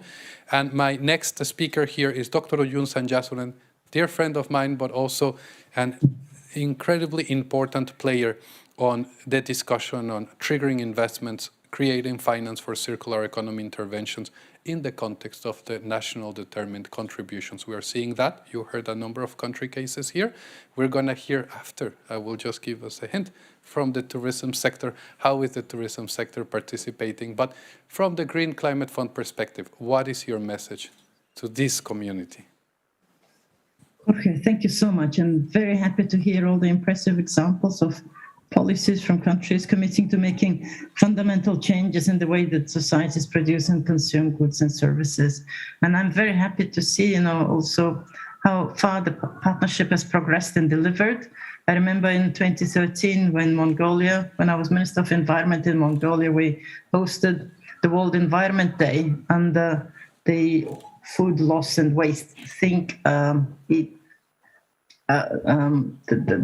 And my next speaker here is Dr. Oyun Sanjasuren, dear friend of mine, but also an incredibly important player on the discussion on triggering investments, creating finance for circular economy interventions in the context of the national determined contributions. We are seeing that. You heard a number of country cases here. We're going to hear after. I will just give us a hint from the tourism sector. How is the tourism sector participating? But from the Green Climate Fund perspective, what is your message to this community? Okay, thank you so much. I'm very happy to hear all the impressive examples of policies from countries committing to making fundamental changes in the way that societies produce and consume goods and services. And I'm very happy to see, also how far the partnership has progressed and delivered. I remember in 2013 when I was Minister of Environment in Mongolia, we hosted the World Environment Day under the food loss and waste the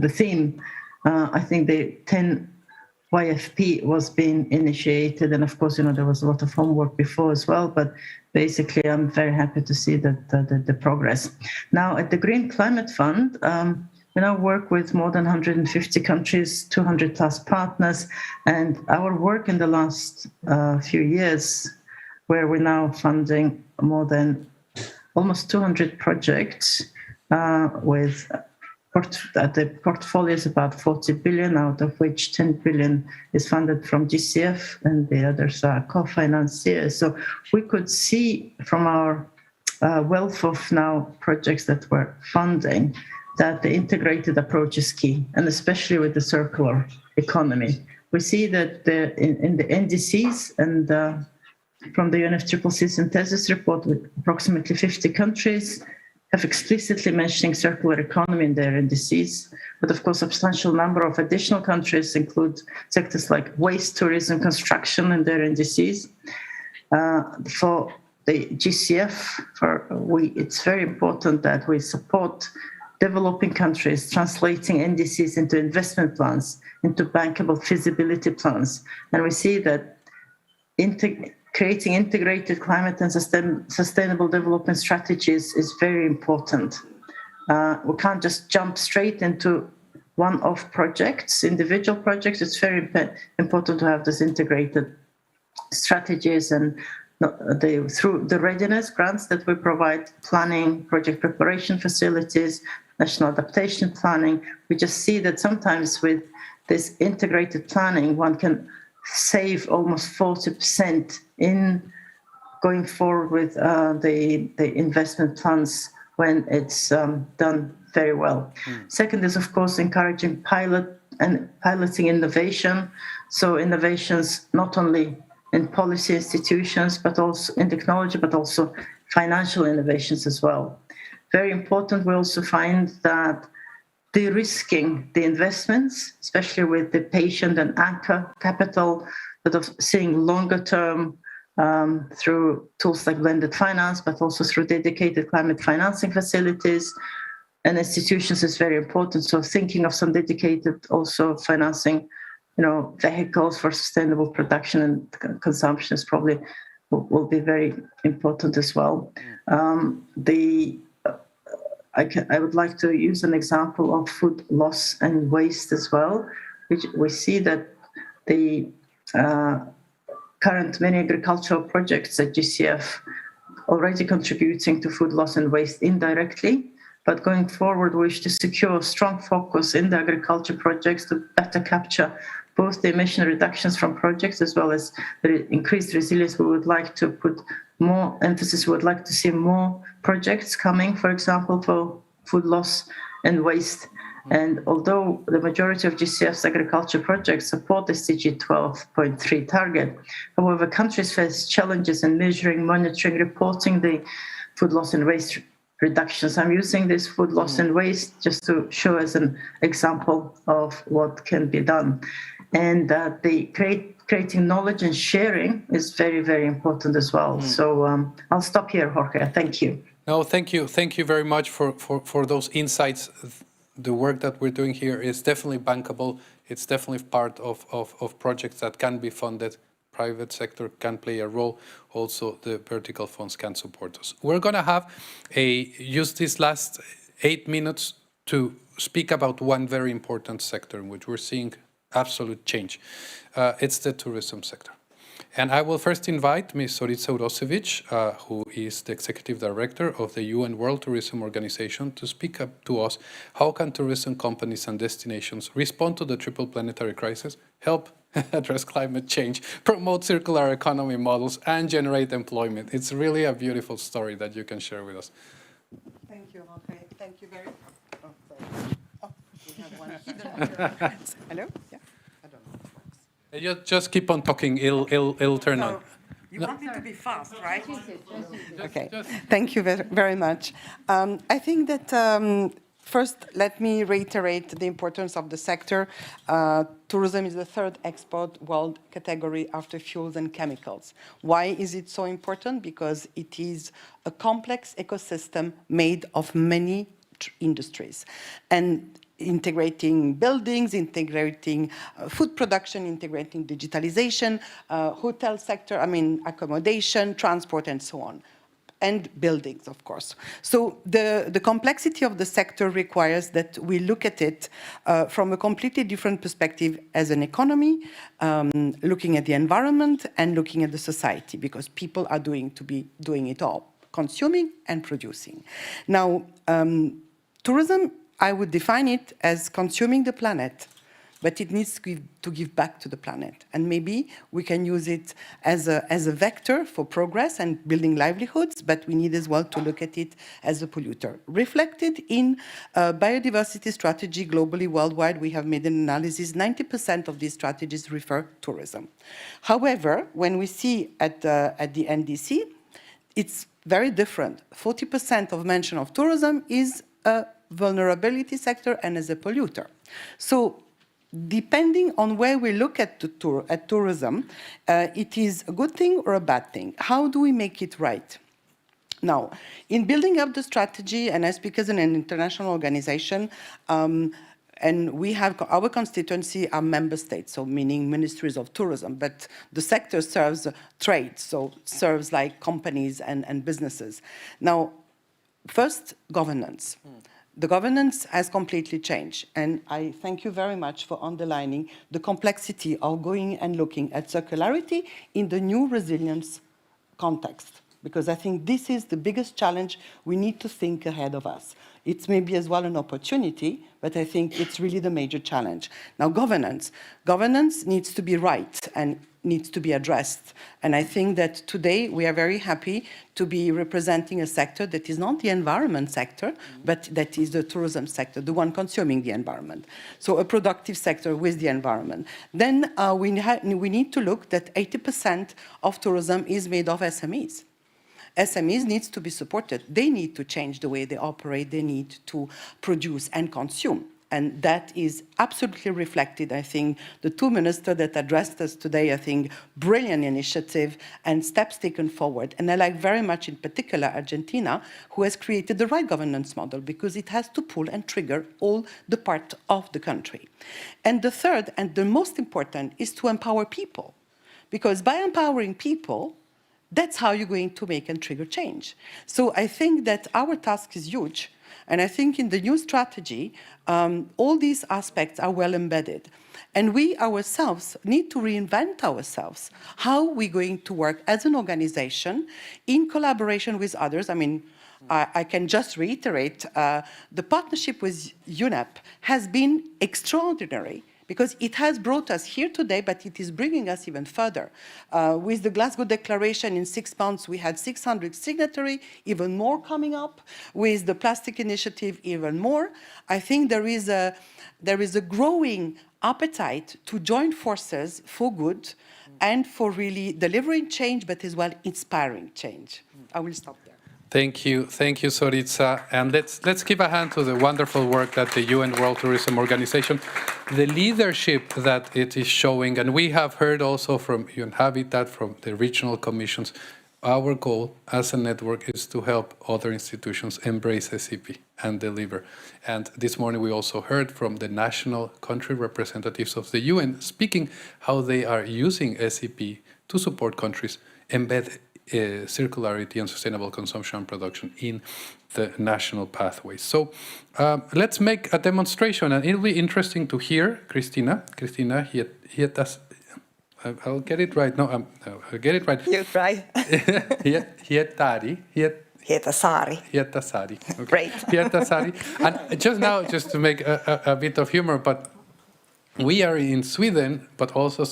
theme. I think the 10 YFP was being initiated, and of course, there was a lot of homework before as well, but basically I'm very happy to see that the progress. Now at the Green Climate Fund, we now work with more than 150 countries, 200 plus partners, and our work in the last few years, where we're now funding more than almost 200 projects with the portfolio is about 40 billion, out of which 10 billion is funded from GCF and the others are co-financiers. So we could see from our wealth of now projects that we're funding that the integrated approach is key, and especially with the circular economy. We see that in the NDCs and from the UNFCCC synthesis report, with approximately 50 countries have explicitly mentioning circular economy in their NDCs. But of course, a substantial number of additional countries include sectors like waste, tourism, construction in their NDCs. For the GCF, it's very important that we support developing countries translating NDCs into investment plans, into bankable feasibility plans. And we see that creating integrated climate and sustainable development strategies is very important. We can't just jump straight into one-off projects, individual projects. It's very important to have these integrated strategies, and through the readiness grants that we provide, planning, project preparation facilities, national adaptation planning, we just see that sometimes with this integrated planning, one can save almost 40% in going forward with the investment plans when it's done very well. Second is, of course, encouraging piloting innovation. So innovations not only in policy institutions, but also in technology, but also financial innovations as well. Very important, we also find that de-risking the investments, especially with the patient and anchor capital, sort of seeing longer term through tools like blended finance, but also through dedicated climate financing facilities and institutions is very important. So thinking of some dedicated also financing, vehicles for sustainable production and consumption is probably will be very important as well. I would like to use an example of food loss and waste as well, which we see that the current many agricultural projects at GCF already contributing to food loss and waste indirectly, but going forward we wish to secure a strong focus in the agriculture projects to better capture both the emission reductions from projects as well as the increased resilience. We would like to put more emphasis, we would like to see more projects coming, for example, for food loss and waste. And although the majority of GCF's agriculture projects support the SDG 12.3 target, however, countries face challenges in measuring, monitoring, reporting the food loss and waste reductions. I'm using this food loss and waste just to show as an example of what can be done. And creating knowledge and sharing is very, very important as well. So I'll stop here, Jorge. Thank you. No, thank you. Thank you very much for those insights. The work that we're doing here is definitely bankable. It's definitely part of projects that can be funded. Private sector can play a role. Also, the vertical funds can support us. We're going to use these last 8 minutes to speak about one very important sector in which we're seeing absolute change. It's the tourism sector. And I will first invite Ms. Zorica Urošević, who is the Executive Director of the UN World Tourism Organization, to speak up to us. How can tourism companies and destinations respond to the triple planetary crisis, help address climate change, promote circular economy models, and generate employment? It's really a beautiful story that you can share with us. Thank you, Jorge. Thank you very much. Oh, sorry. Oh, we have one hidden. Hello? Yeah. I don't know. You just keep on talking. It'll turn on. You want me to be fast, right? Okay. Thank you very much. I think that first, let me reiterate the importance of the sector. Tourism is the third export world category after fuels and chemicals. Why is it so important? Because it is a complex ecosystem made of many industries. And integrating buildings, integrating food production, integrating digitalization, hotel sector, accommodation, transport, and so on. And buildings, of course. So the complexity of the sector requires that we look at it from a completely different perspective as an economy, looking at the environment and looking at the society, because people are doing it all, consuming and producing. Now, tourism, I would define it as consuming the planet, but it needs to give back to the planet. And maybe we can use it as a vector for progress and building livelihoods, but we need as well to look at it as a polluter. Reflected in biodiversity strategy globally, worldwide, we have made an analysis. 90% of these strategies refer tourism. However, when we see at the NDC, it's very different. 40% of mention of tourism is a vulnerability sector and as a polluter. So depending on where we look at tourism, it is a good thing or a bad thing. How do we make it right? Now, in building up the strategy, and I speak as an international organization, and we have our constituency are member states, so meaning ministries of tourism, but the sector serves trade, so serves like companies and businesses. Now, first, governance. The governance has completely changed, and I thank you very much for underlining the complexity of going and looking at circularity in the new resilience context, because I think this is the biggest challenge we need to think ahead of us. It's maybe as well an opportunity, but I think it's really the major challenge. Now, governance needs to be right and needs to be addressed. And I think that today we are very happy to be representing a sector that is not the environment sector, but that is the tourism sector, the one consuming the environment. So a productive sector with the environment. Then we need to look that 80% of tourism is made of SMEs. SMEs needs to be supported. They need to change the way they operate. They need to produce and consume. And that is absolutely reflected, I think, the two ministers that addressed us today, I think, brilliant initiative and steps taken forward. And I like very much, in particular, Argentina, who has created the right governance model, because it has to pull and trigger all the part of the country. And the third, and the most important, is to empower people. Because by empowering people, that's how you're going to make and trigger change. So I think that our task is huge. And I think in the new strategy, all these aspects are well embedded. And we ourselves need to reinvent ourselves. How are we going to work as an organization in collaboration with others? I mean, I can just reiterate, the partnership with UNEP has been extraordinary, because it has brought us here today, but it is bringing us even further. With the Glasgow Declaration, in 6 months, we had 600 signatories, even more coming up. With the plastic initiative, even more. I think there is a growing appetite to join forces for good and for really delivering change, but as well inspiring change. I will stop there. Thank you, Zorica. And let's give a hand to the wonderful work that the UN World Tourism Organization, the leadership that it is showing, and we have heard also from UN Habitat, from the regional commissions. Our goal as a network is to help other institutions embrace SCP and deliver. And this morning we also heard from the national country representatives of the UN speaking how they are using SCP to support countries embed circularity and sustainable consumption and production in the national pathways. So let's make a demonstration, and it'll be interesting to hear Christina, I'll get it right. No, I'll get it right. You try. Hietasaari. Okay. Great. Hietasaari. And just to make a bit of humor, but we are in Sweden, but also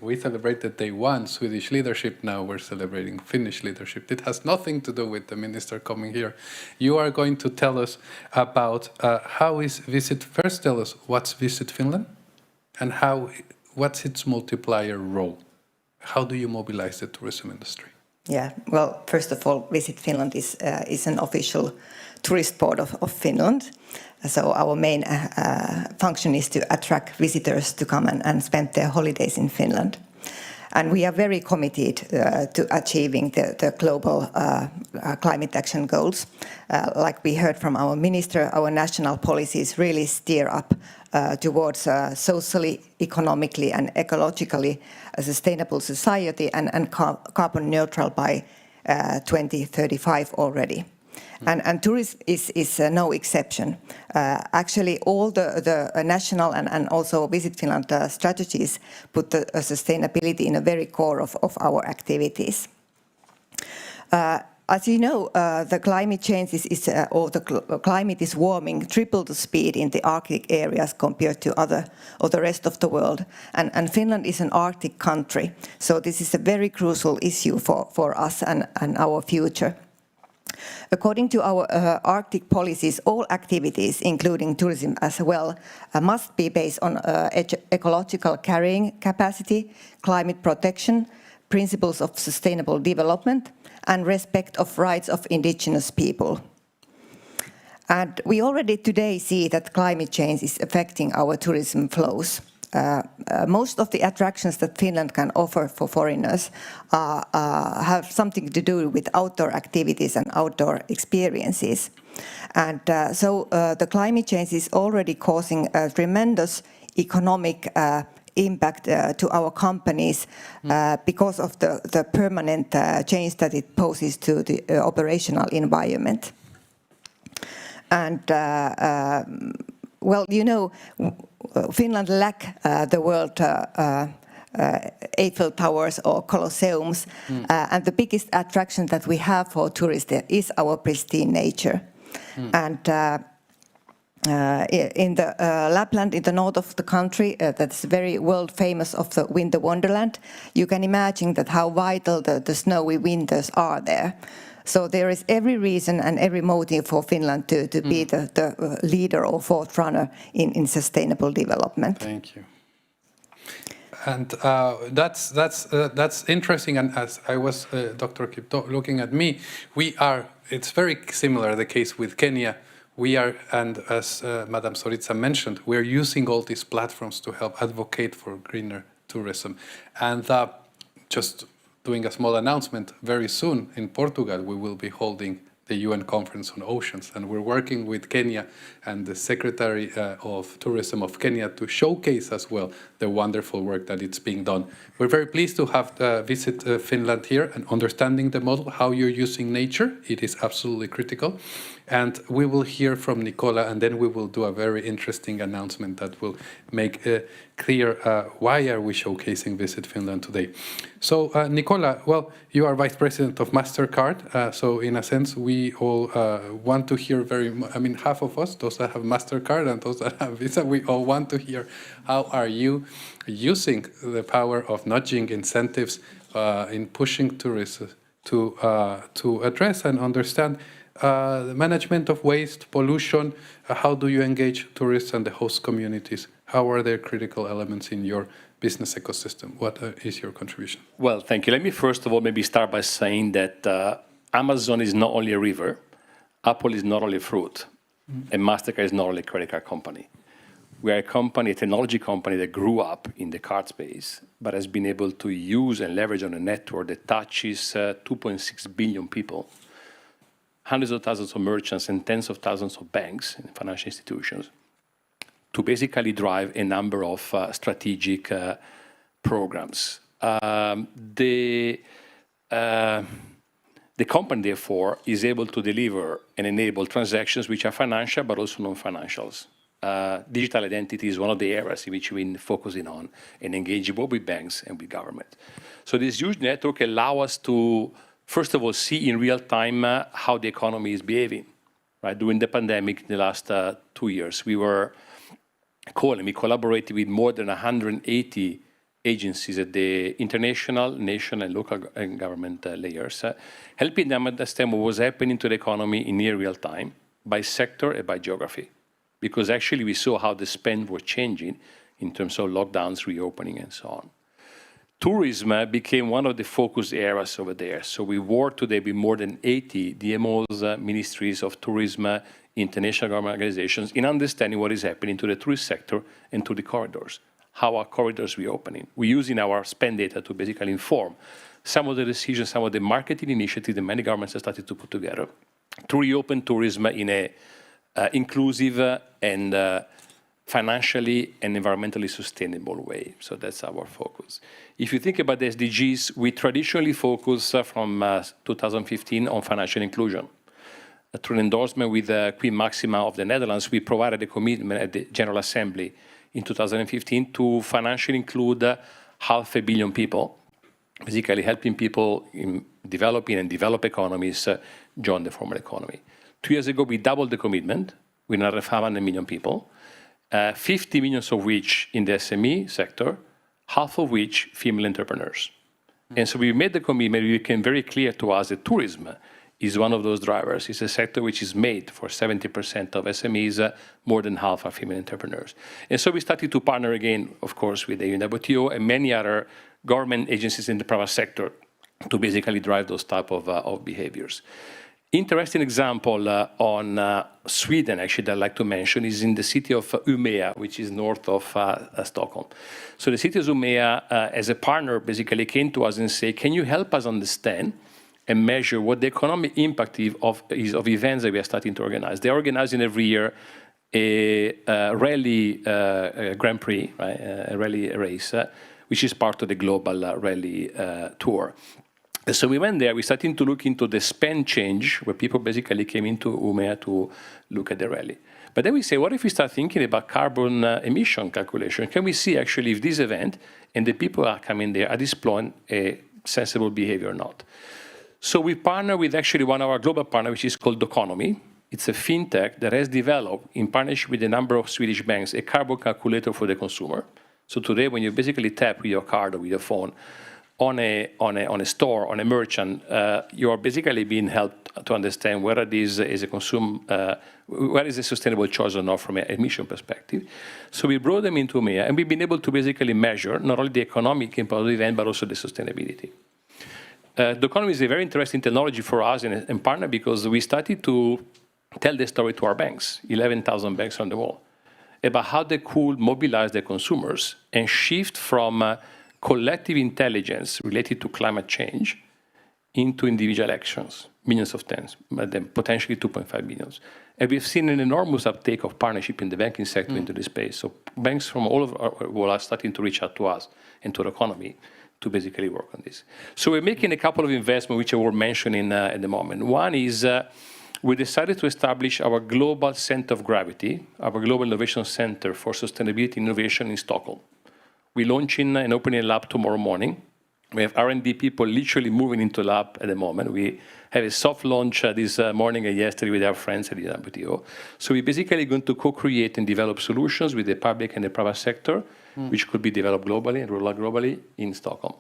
we celebrated Day 1 Swedish leadership. Now we're celebrating Finnish leadership. It has nothing to do with the minister coming here. You are going to tell us about how is Visit. First, tell us what's Visit Finland, and what's its multiplier role? How do you mobilize the tourism industry? Yeah, well, first of all, Visit Finland is an official tourist board of Finland. So our main function is to attract visitors to come and spend their holidays in Finland. And we are very committed to achieving the global climate action goals. Like we heard from our minister, our national policies really steer up towards socially, economically and ecologically sustainable society and carbon neutral by 2035 already. And tourism is no exception. Actually, all the national and also Visit Finland strategies put the sustainability in a very core of our activities. As you know, the climate change the climate is warming triple the speed in the Arctic areas compared to the rest of the world. And Finland is an Arctic country, so this is a very crucial issue for us and our future. According to our Arctic policies, all activities, including tourism as well, must be based on ecological carrying capacity, climate protection, principles of sustainable development, and respect of rights of indigenous people. And we already today see that climate change is affecting our tourism flows. Most of the attractions that Finland can offer for foreigners have something to do with outdoor activities and outdoor experiences. And so the climate change is already causing a tremendous economic impact to our companies because of the permanent change that it poses to the operational environment. And well, you know, Finland lacks the world Eiffel Towers or Colosseums, and the biggest attraction that we have for tourists is our pristine nature. And in the Lapland, in the north of the country, that's very world famous of the winter wonderland, you can imagine that how vital the snowy winters are there. So there is every reason and every motive for Finland to be the leader or forerunner in sustainable development. Thank you. And that's interesting. And as I was, Dr. Kipto, looking at me, it's very similar, the case with Kenya. We are, and as Madam Zorica mentioned, we're using all these platforms to help advocate for greener tourism. And just doing a small announcement, very soon in Portugal, we will be holding the UN Conference on Oceans, and we're working with Kenya and the Secretary of Tourism of Kenya to showcase as well the wonderful work that it's being done. We're very pleased to have Visit Finland here and understanding the model, how you're using nature. It is absolutely critical. And we will hear from Nicola, and then we will do a very interesting announcement that will make clear why are we showcasing Visit Finland today. So Nicola, well, you are Vice President of MasterCard. So in a sense, we all want to hear half of us, those that have MasterCard and those that have Visa, we all want to hear how are you using the power of nudging incentives in pushing tourists to address and understand the management of waste, pollution. How do you engage tourists and the host communities? How are their critical elements in your business ecosystem? What is your contribution? Well, thank you. Let me first of all maybe start by saying that Amazon is not only a river, Apple is not only fruit, and MasterCard is not only a credit card company. We are a company, a technology company that grew up in the card space, but has been able to use and leverage on a network that touches 2.6 billion people, hundreds of thousands of merchants and tens of thousands of banks and financial institutions, to basically drive a number of strategic programs. The company, therefore, is able to deliver and enable transactions which are financial but also non-financials. Digital identity is one of the areas in which we've been focusing on and engaging both with banks and with government. So this huge network allows us to, first of all, see in real time how the economy is behaving. Right? During the pandemic, in the last 2 years, we collaborated with more than 180 agencies at the international, national, and local government layers, helping them understand what was happening to the economy in near real time, by sector and by geography. Because actually we saw how the spend was changing in terms of lockdowns, reopening, and so on. Tourism became one of the focus areas over there. So we work today with more than 80 DMOs, ministries of tourism, international government organizations, in understanding what is happening to the tourist sector and to the corridors. How are corridors reopening? We're using our spend data to basically inform some of the decisions, some of the marketing initiatives that many governments have started to put together to reopen tourism in a inclusive and financially and environmentally sustainable way. So that's our focus. If you think about the SDGs, we traditionally focus from 2015 on financial inclusion. Through an endorsement with Queen Maxima of the Netherlands, we provided a commitment at the General Assembly in 2015 to financially include 500 million people, basically helping people in developing and developed economies join the formal economy. 2 years ago, we doubled the commitment with another 500 million people, 50 million of which in the SME sector, half of which female entrepreneurs. And so we made the commitment, it became very clear to us that tourism is one of those drivers. It's a sector which is made for 70% of SMEs, more than half are female entrepreneurs. And so we started to partner again, of course, with the UNWTO and many other government agencies in the private sector to basically drive those type of behaviors. Interesting example on Sweden, actually, that I'd like to mention is in the city of Umeå, which is north of Stockholm. So the city of Umeå, as a partner, basically came to us and said, can you help us understand and measure what the economic impact is of events that we are starting to organize? They're organizing every year a rally Grand Prix, right? A rally race, which is part of the global rally tour. So we went there, we started to look into the spend change, where people basically came into Umeå to look at the rally. But then we say, what if we start thinking about carbon emission calculation? Can we see actually if this event and the people are coming there are displaying a sensible behavior or not? So we partner with actually one of our global partners, which is called Doconomy. It's a fintech that has developed, in partnership with a number of Swedish banks, a carbon calculator for the consumer. So today, when you basically tap with your card or with your phone on a store, on a merchant, you are basically being helped to understand whether this is whether is a sustainable choice or not from an emission perspective. So we brought them into Umeå, and we've been able to basically measure not only the economic impact of the event, but also the sustainability. Doconomy is a very interesting technology for us and partner, because we started to tell the story to our banks, 11,000 banks around the world, about how they could mobilize their consumers and shift from collective intelligence related to climate change into individual actions, millions of tens, but then potentially 2.5 million. And we've seen an enormous uptake of partnership in the banking sector into this space. So banks from all over the world are starting to reach out to us and to the economy to basically work on this. So we're making a couple of investments which I will mention at the moment. One is we decided to establish our global center of gravity, our global innovation center for sustainability innovation in Stockholm. We're launching and opening a lab tomorrow morning. We have R&D people literally moving into lab at the moment. We have a soft launch this morning and yesterday with our friends at the WTO. So we're basically going to co-create and develop solutions with the public and the private sector, which could be developed globally and rolled out globally in Stockholm.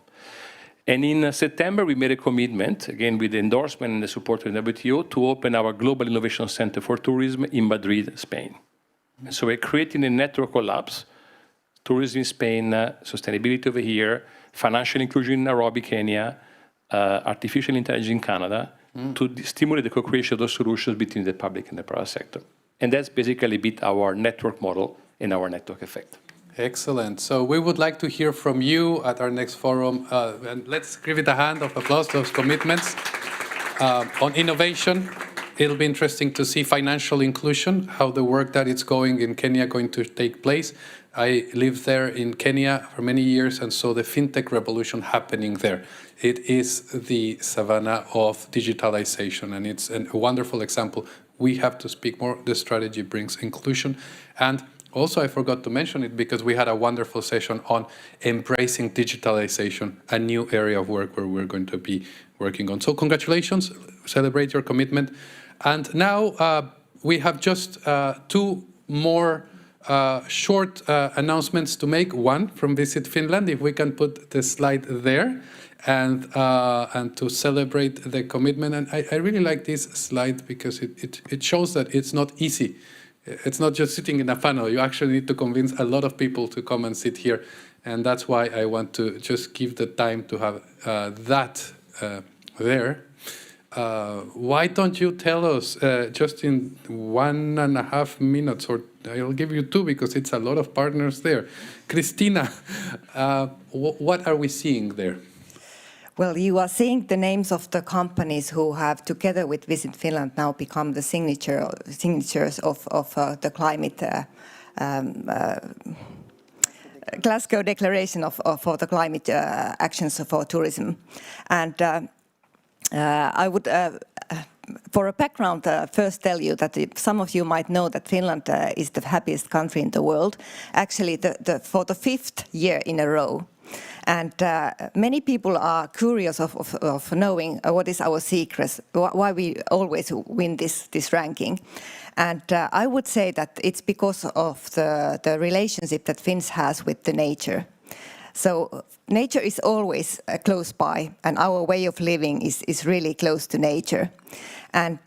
And in September, we made a commitment, again with the endorsement and the support of the WTO, to open our Global Innovation Center for Tourism in Madrid, Spain. And so we're creating a network of labs, tourism in Spain, sustainability over here, financial inclusion in Nairobi, Kenya, artificial intelligence in Canada, to stimulate the co-creation of those solutions between the public and the private sector. And that's basically a bit our network model and our network effect. Excellent. So we would like to hear from you at our next forum. And let's give it a hand of applause, those commitments. On innovation, it'll be interesting to see financial inclusion, how the work that is going in Kenya going to take place. I lived there in Kenya for many years and saw the fintech revolution happening there. It is the savannah of digitalization, and it's a wonderful example. We have to speak more. The strategy brings inclusion. And also, I forgot to mention it because we had a wonderful session on embracing digitalization, a new area of work where we're going to be working on. So congratulations, celebrate your commitment. And now we have just two more short announcements to make. One from Visit Finland, if we can put the slide there, and to celebrate the commitment. And I really like this slide because it shows that it's not easy. It's not just sitting in a panel. You actually need to convince a lot of people to come and sit here. And that's why I want to just give the time to have that there. Why don't you tell us just in 1.5 minutes, or I'll give you 2 because it's a lot of partners there. Christina, what are we seeing there? Well, you are seeing the names of the companies who have, together with Visit Finland, now become the signatures of the climate Glasgow Declaration for the climate actions for tourism. And I would, for a background, first tell you that some of you might know that Finland is the happiest country in the world, actually for the 5th year in a row. And many people are curious of knowing what is our secret, why we always win this ranking. And I would say that it's because of the relationship that Finns has with the nature. So nature is always close by, and our way of living is really close to nature. And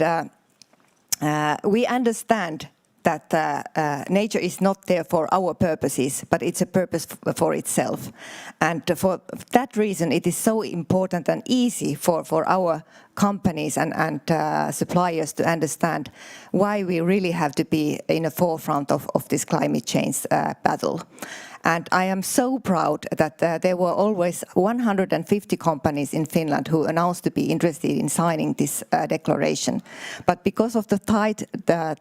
we understand that nature is not there for our purposes, but it's a purpose for itself. And for that reason, it is so important and easy for our companies and suppliers to understand why we really have to be in the forefront of this climate change battle. And I am so proud that there were always 150 companies in Finland who announced to be interested in signing this declaration. But because of the tight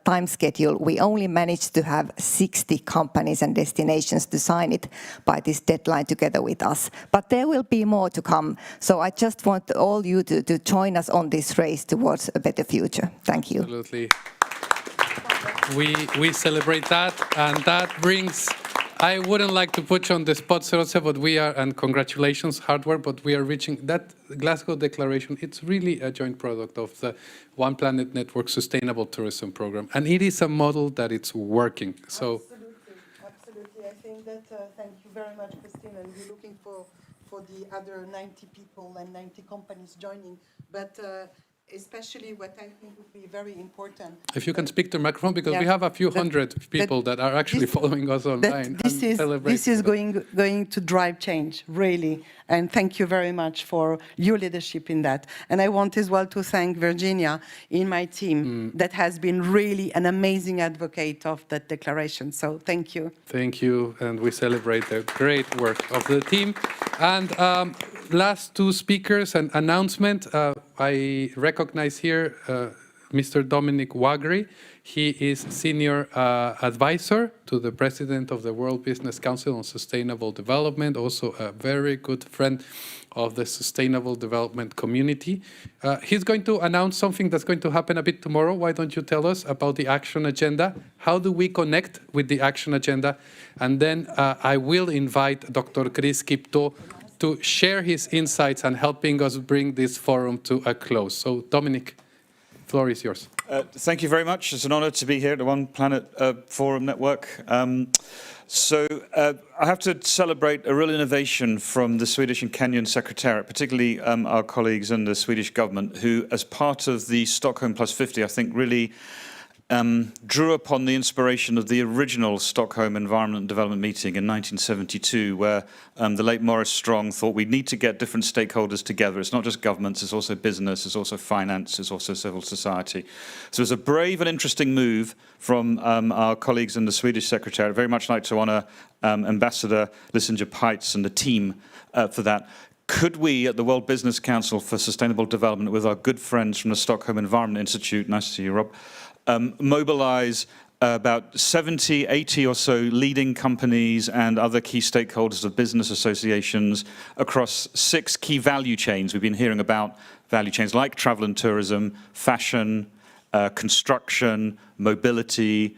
time schedule, we only managed to have 60 companies and destinations to sign it by this deadline together with us. But there will be more to come. So I just want all you to join us on this race towards a better future. Thank you. Absolutely. We celebrate that, and that brings... I wouldn't like to put you on the spot, Serose, but we are, and congratulations, hard work, but we are reaching that Glasgow Declaration. It's really a joint product of the One Planet Network Sustainable Tourism Program, and it is a model that it's working. So, absolutely. I think that, thank you very much, Christine, and we're looking for the other 90 people and 90 companies joining. But especially what I think would be very important. If you can speak to the microphone, because we have a few hundred people that are actually following us online. This is going to drive change, really. And thank you very much for your leadership in that. And I want as well to thank Virginia in my team that has been really an amazing advocate of that declaration. So thank you. Thank you. And we celebrate the great work of the team. And last 2 speakers, an announcement. I recognize here Mr. Dominic Wagry. He is Senior Advisor to the President of the World Business Council on Sustainable Development, also a very good friend of the Sustainable Development community. He's going to announce something that's going to happen a bit tomorrow. Why don't you tell us about the action agenda? How do we connect with the action agenda? And then I will invite Dr. Chris Kipto to share his insights and helping us bring this forum to a close. So, Dominic, the floor is yours. Thank you very much. It's an honor to be here at the One Planet Forum Network. I have to celebrate a real innovation from the Swedish and Kenyan Secretariat, particularly our colleagues in the Swedish government, who, as part of the Stockholm+50, I think really drew upon the inspiration of the original Stockholm Environment and Development meeting in 1972, where the late Maurice Strong thought we need to get different stakeholders together. It's not just governments, it's also business, it's also finance, it's also civil society. So it's a brave and interesting move from our colleagues in the Swedish Secretariat. I'd very much like to honour Ambassador Lissinger Peitz and the team for that. Could we, at the World Business Council for Sustainable Development, with our good friends from the Stockholm Environment Institute, nice to see you, Rob, mobilize about 70, 80 or so leading companies and other key stakeholders of business associations across 6 key value chains. We've been hearing about value chains like travel and tourism, fashion, construction, mobility,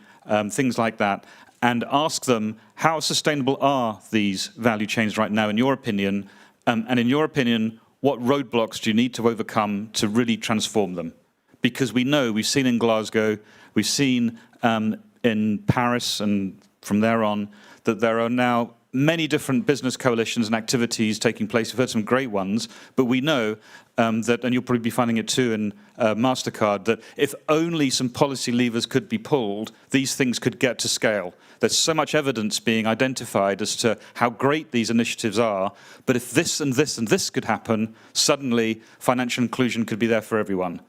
things like that, and ask them, how sustainable are these value chains right now, in your opinion? And in your opinion, what roadblocks do you need to overcome to really transform them? Because we know, we've seen in Glasgow, we've seen in Paris, and from there on, that there are now many different business coalitions and activities taking place. We've heard some great ones, but we know that, and you'll probably be finding it too in MasterCard, that if only some policy levers could be pulled, these things could get to scale. There's so much evidence being identified as to how great these initiatives are, but if this and this and this could happen, suddenly financial inclusion could be there for everyone.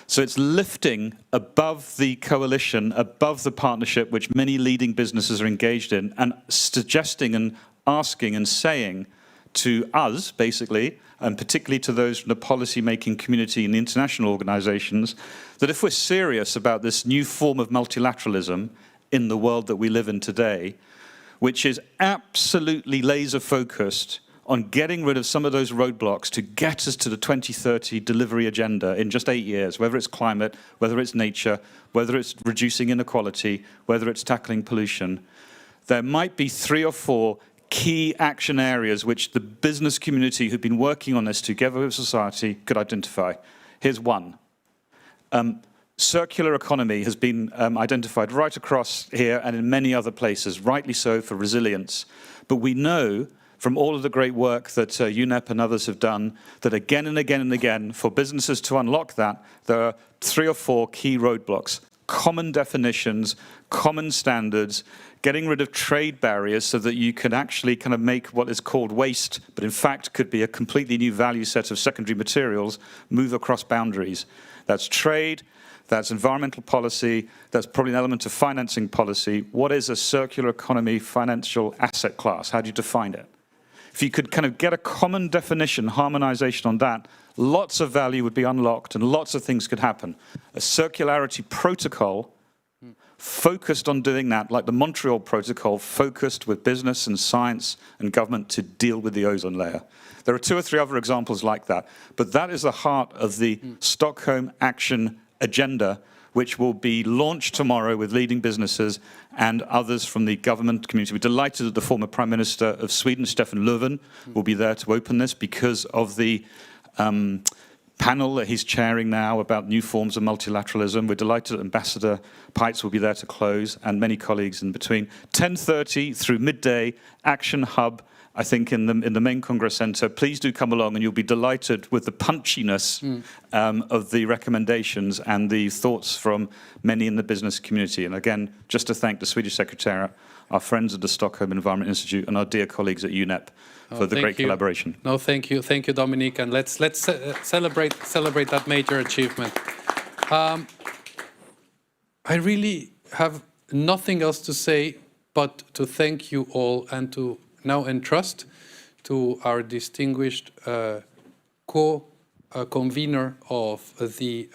So it's lifting above the coalition, above the partnership which many leading businesses are engaged in, and suggesting and asking and saying to us, basically, and particularly to those from the policy-making community and the international organizations, that if we're serious about this new form of multilateralism in the world that we live in today, which is absolutely laser-focused on getting rid of some of those roadblocks to get us to the 2030 delivery agenda in just 8 years, whether it's climate, whether it's nature, whether it's reducing inequality, whether it's tackling pollution, there might be 3 or 4 key action areas which the business community who've been working on this together with society could identify. Here's one. Circular economy has been identified right across here and in many other places, rightly so, for resilience. But we know from all of the great work that UNEP and others have done, that again and again and again, for businesses to unlock that, there are 3 or 4 key roadblocks. Common definitions, common standards, getting rid of trade barriers so that you can actually kind of make what is called waste, but in fact could be a completely new value set of secondary materials, move across boundaries. That's trade, that's environmental policy, that's probably an element of financing policy. What is a circular economy financial asset class? How do you define it? If you could kind of get a common definition, harmonization on that, lots of value would be unlocked and lots of things could happen. A circularity protocol focused on doing that, like the Montreal Protocol, focused with business and science and government to deal with the ozone layer. There are 2 or 3 other examples like that, but that is the heart of the Stockholm Action Agenda, which will be launched tomorrow with leading businesses and others from the government community. We're delighted that the former Prime Minister of Sweden, Stefan Löfven, will be there to open this because of the panel that he's chairing now about new forms of multilateralism. We're delighted that Ambassador Peitz will be there to close, and many colleagues in between. 10:30 through midday, Action Hub, I think, in the main Congress Center. Please do come along, and you'll be delighted with the punchiness of the recommendations and the thoughts from many in the business community. And again, just to thank the Swedish Secretariat, our friends at the Stockholm Environment Institute, and our dear colleagues at UNEP for the great collaboration. No, thank you, Dominique, and let's celebrate that major achievement. I really have nothing else to say but to thank you all and to now entrust to our distinguished co-convener of the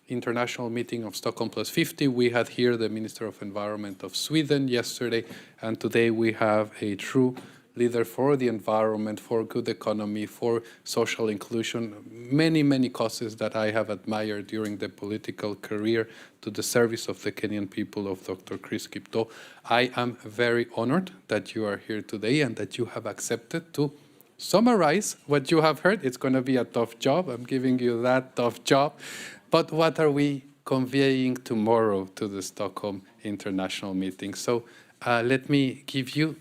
International Meeting of Stockholm+50. We had here the Minister of Environment of Sweden yesterday, and today we have a true leader for the environment, for good economy, for social inclusion, many, many causes that I have admired during the political career to the service of the Kenyan people of Dr. Chris Kipto. I am very honored that you are here today and that you have accepted to summarize what you have heard. It's going to be a tough job. I'm giving you that tough job. But what are we conveying tomorrow to the Stockholm International Meeting? So let me give you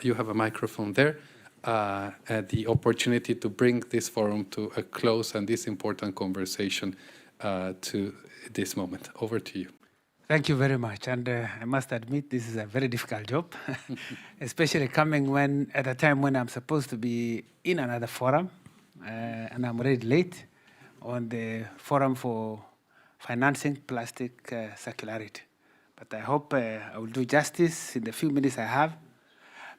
you have a microphone there, the opportunity to bring this forum to a close and this important conversation to this moment. Over to you. Thank you very much. And I must admit, this is a very difficult job, especially coming at a time when I'm supposed to be in another forum, and I'm already late on the forum for financing plastic circularity. But I hope I will do justice in the few minutes I have.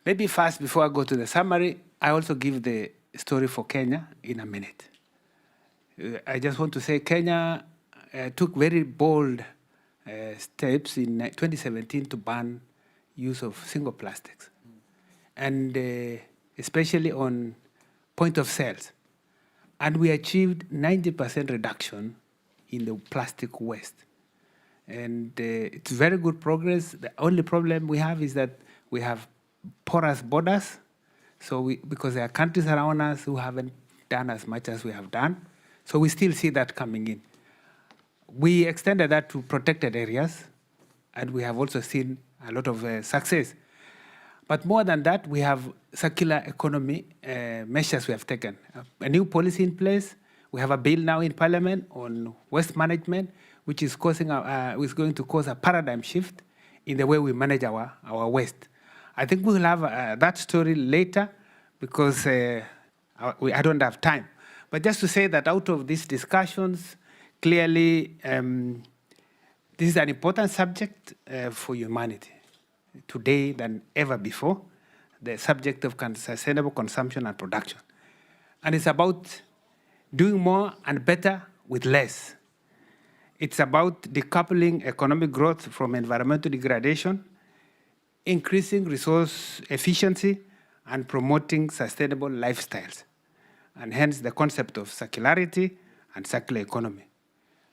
Maybe first, before I go to the summary, I also give the story for Kenya in a minute. I just want to say Kenya took very bold steps in 2017 to ban use of single plastics, and especially on point of sales. And we achieved 90% reduction in the plastic waste. And it's very good progress. The only problem we have is that we have porous borders. So because there are countries around us who haven't done as much as we have done. So we still see that coming in. We extended that to protected areas, and we have also seen a lot of success. But more than that, we have circular economy measures we have taken. A new policy in place. We have a bill now in Parliament on waste management, which is going to cause a paradigm shift in the way we manage our waste. I think we'll have that story later because I don't have time. But just to say that out of these discussions, clearly, this is an important subject for humanity today than ever before, the subject of sustainable consumption and production. And it's about doing more and better with less. It's about decoupling economic growth from environmental degradation, increasing resource efficiency, and promoting sustainable lifestyles, and hence the concept of circularity and circular economy.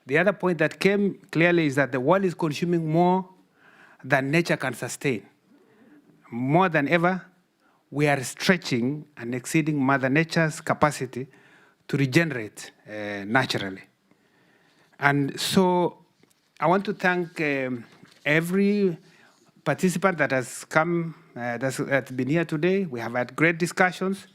The other point that came clearly is that the world is consuming more than nature can sustain. More than ever, we are stretching and exceeding Mother Nature's capacity to regenerate naturally. And so I want to thank every participant that has come, that's been here today. We have had great discussions,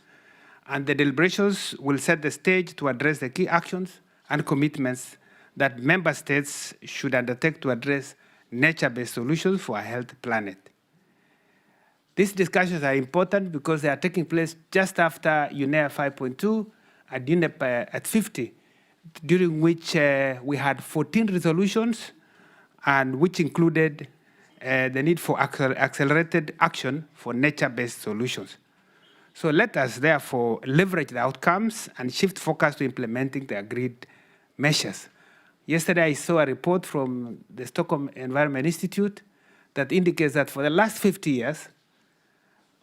and the deliberations will set the stage to address the key actions and commitments that member states should undertake to address nature-based solutions for a healthy planet. These discussions are important because they are taking place just after UNEA 5.2 and UNEP at 50, during which we had 14 resolutions, and which included the need for accelerated action for nature-based solutions. So let us therefore leverage the outcomes and shift focus to implementing the agreed measures. Yesterday, I saw a report from the Stockholm Environment Institute that indicates that for the last 50 years,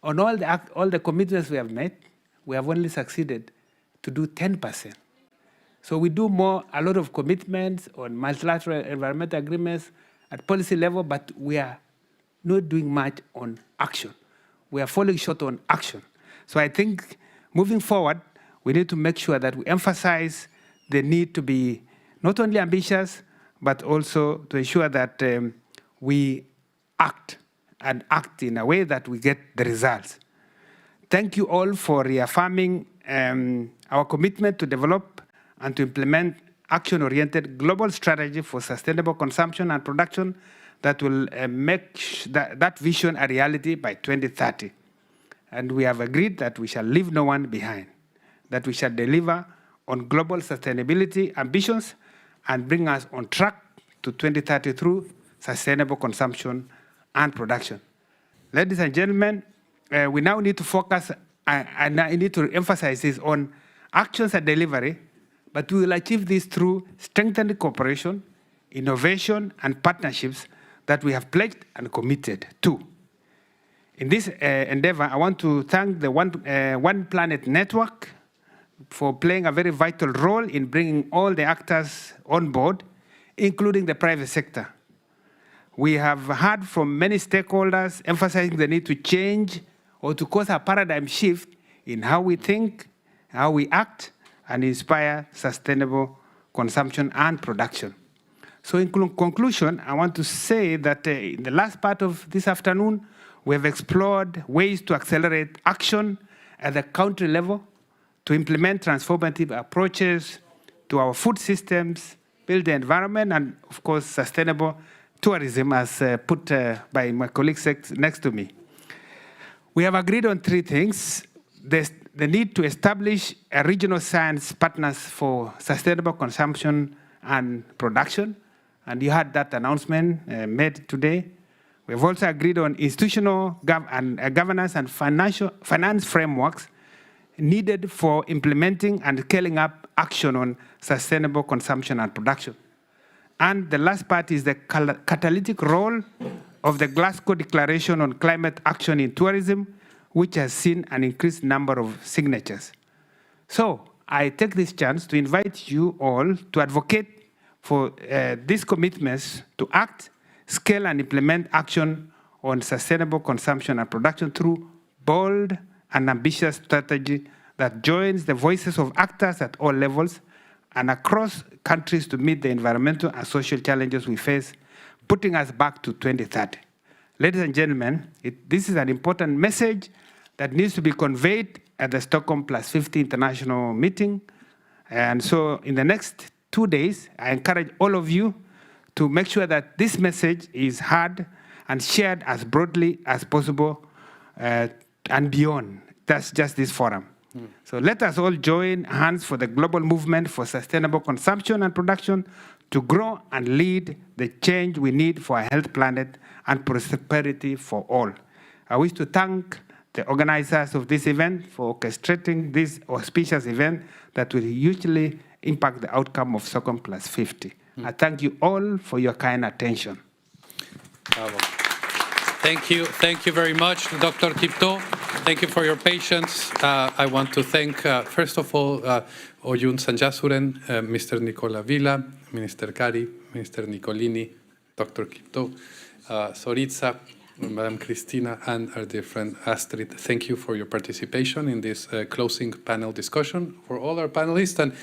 on all the commitments we have made, we have only succeeded to do 10%. So we do a lot of commitments on multilateral environmental agreements at policy level, but we are not doing much on action. We are falling short on action. So I think moving forward, we need to make sure that we emphasize the need to be not only ambitious, but also to ensure that we act in a way that we get the results. Thank you all for reaffirming our commitment to develop and to implement action-oriented global strategy for sustainable consumption and production that will make that vision a reality by 2030. And we have agreed that we shall leave no one behind, that we shall deliver on global sustainability ambitions and bring us on track to 2030 through sustainable consumption and production. Ladies and gentlemen, we now need to focus, and I need to emphasize this, on actions and delivery, but we will achieve this through strengthened cooperation, innovation, and partnerships that we have pledged and committed to. In this endeavor, I want to thank the One Planet Network for playing a very vital role in bringing all the actors on board, including the private sector. We have heard from many stakeholders emphasizing the need to change or to cause a paradigm shift in how we think, how we act, and inspire sustainable consumption and production. So in conclusion, I want to say that in the last part of this afternoon, we have explored ways to accelerate action at the country level to implement transformative approaches to our food systems, build the environment, and of course, sustainable tourism, as put by my colleagues next to me. We have agreed on three things. The need to establish a regional science partners for sustainable consumption and production, and you had that announcement made today. We've also agreed on institutional governance and finance frameworks needed for implementing and scaling up action on sustainable consumption and production. And the last part is the catalytic role of the Glasgow Declaration on Climate Action in Tourism, which has seen an increased number of signatures. So I take this chance to invite you all to advocate for these commitments to act, scale, and implement action on sustainable consumption and production through bold and ambitious strategy that joins the voices of actors at all levels and across countries to meet the environmental and social challenges we face, putting us back to 2030. Ladies and gentlemen, this is an important message that needs to be conveyed at the Stockholm+50 international meeting. And so in the next 2 days, I encourage all of you to make sure that this message is heard and shared as broadly as possible and beyond. That's just this forum. So let us all join hands for the global movement for sustainable consumption and production to grow and lead the change we need for a healthy planet and prosperity for all. I wish to thank the organizers of this event for orchestrating this auspicious event that will hugely impact the outcome of Stockholm+50. I thank you all for your kind attention. Bravo. Thank you very much, Dr. Tipto. Thank you for your patience. I want to thank, first of all, Oyun Sanjasuren, Mr. Nicola Villa, Minister Kari, Mr. Nicolini, Dr. Tipto, Soritza, Madam Cristina, and our dear friend Astrid. Thank you for your participation in this closing panel discussion for all our panelists. And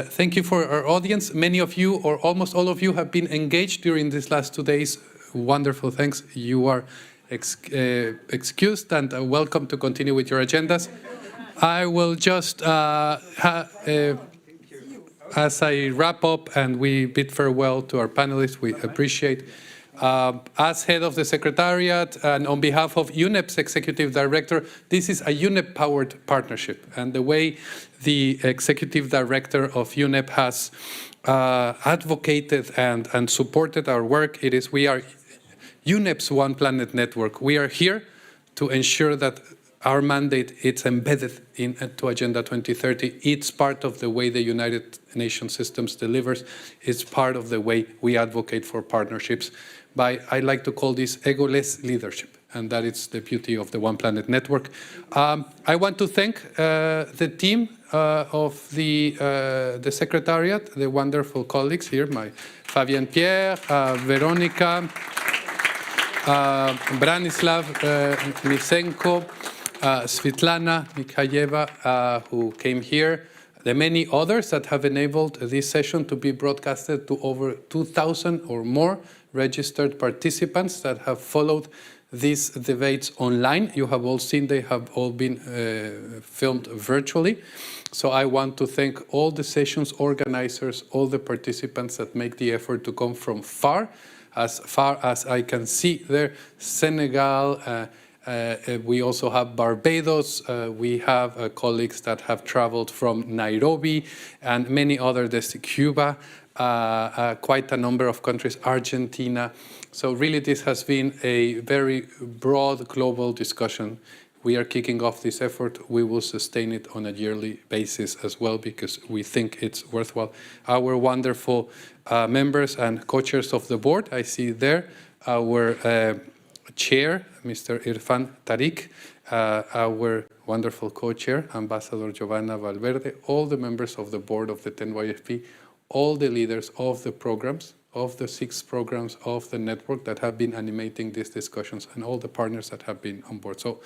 thank you for our audience. Many of you, or almost all of you, have been engaged during these last 2 days. Wonderful, thanks. You are excused and welcome to continue with your agendas. I will just, as I wrap up and we bid farewell to our panelists, we appreciate as head of the Secretariat and on behalf of UNEP's Executive Director, this is a UNEP-powered partnership. And the way the Executive Director of UNEP has advocated and supported our work, we are UNEP's One Planet Network. We are here to ensure that our mandate is embedded into Agenda 2030. It's part of the way the United Nations systems delivers. It's part of the way we advocate for partnerships. I like to call this egoless leadership, and that is the beauty of the One Planet Network. I want to thank the team of the Secretariat, the wonderful colleagues here, my Fabian Pierre, Veronica, Branislav Lysenko, Svitlana Mikhaeva, who came here, the many others that have enabled this session to be broadcasted to over 2,000 or more registered participants that have followed these debates online. You have all seen they have all been filmed virtually. So I want to thank all the sessions organizers, all the participants that make the effort to come from far as I can see there, Senegal, we also have Barbados, we have colleagues that have traveled from Nairobi and many others, Cuba, quite a number of countries, Argentina. So really this has been a very broad global discussion. We are kicking off this effort. We will sustain it on a yearly basis as well because we think it's worthwhile. Our wonderful members and co-chairs of the board, I see there, our chair, Mr. Irfan Tariq, our wonderful co-chair, Ambassador Giovanna Valverde, all the members of the board of the 10YFP, all the leaders of the programs, of the 6 programs of the network that have been animating these discussions, and all the partners that have been on board. So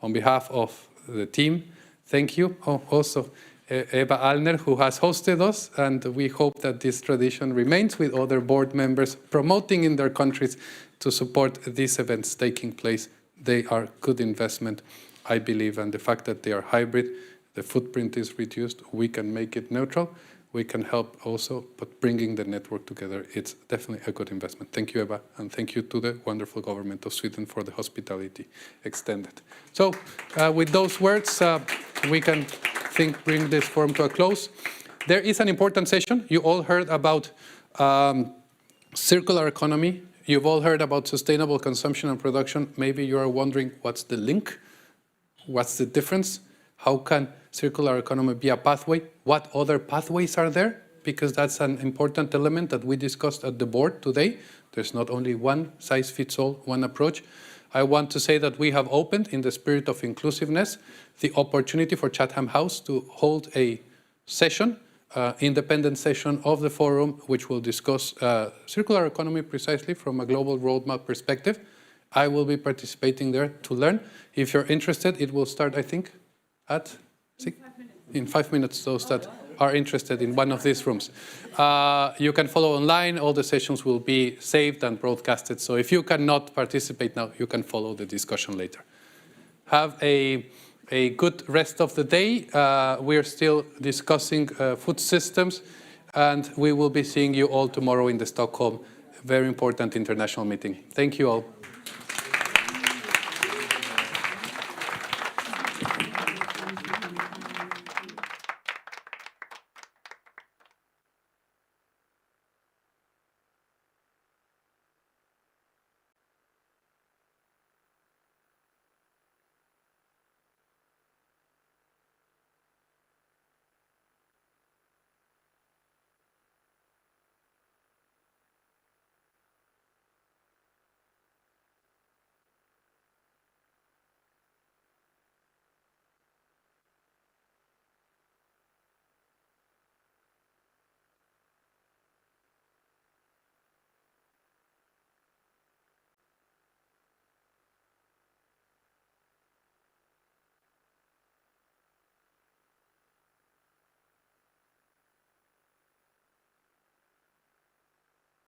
on behalf of the team, thank you. Also, Eva Alner, who has hosted us, and we hope that this tradition remains with other board members promoting in their countries to support these events taking place. They are good investment, I believe, and the fact that they are hybrid, the footprint is reduced, we can make it neutral. we can help also, but bringing the network together, it's definitely a good investment. Thank you, Eva, and thank you to the wonderful government of Sweden for the hospitality extended. So with those words, we can bring this forum to a close. There is an important session. You all heard about circular economy. You've all heard about sustainable consumption and production. Maybe you are wondering, what's the link? What's the difference? How can circular economy be a pathway? What other pathways are there? Because that's an important element that we discussed at the board today. There's not only one size fits all, one approach. I want to say that we have opened, in the spirit of inclusiveness, the opportunity for Chatham House to hold a session, independent session of the forum, which will discuss circular economy precisely from a global roadmap perspective. I will be participating there to learn. If you're interested, it will start, I think, at in 5 minutes, those that are interested in one of these rooms. You can follow online. All the sessions will be saved and broadcasted. So if you cannot participate now, you can follow the discussion later. Have a good rest of the day. We are still discussing food systems, and we will be seeing you all tomorrow in the Stockholm, very important international meeting. Thank you all.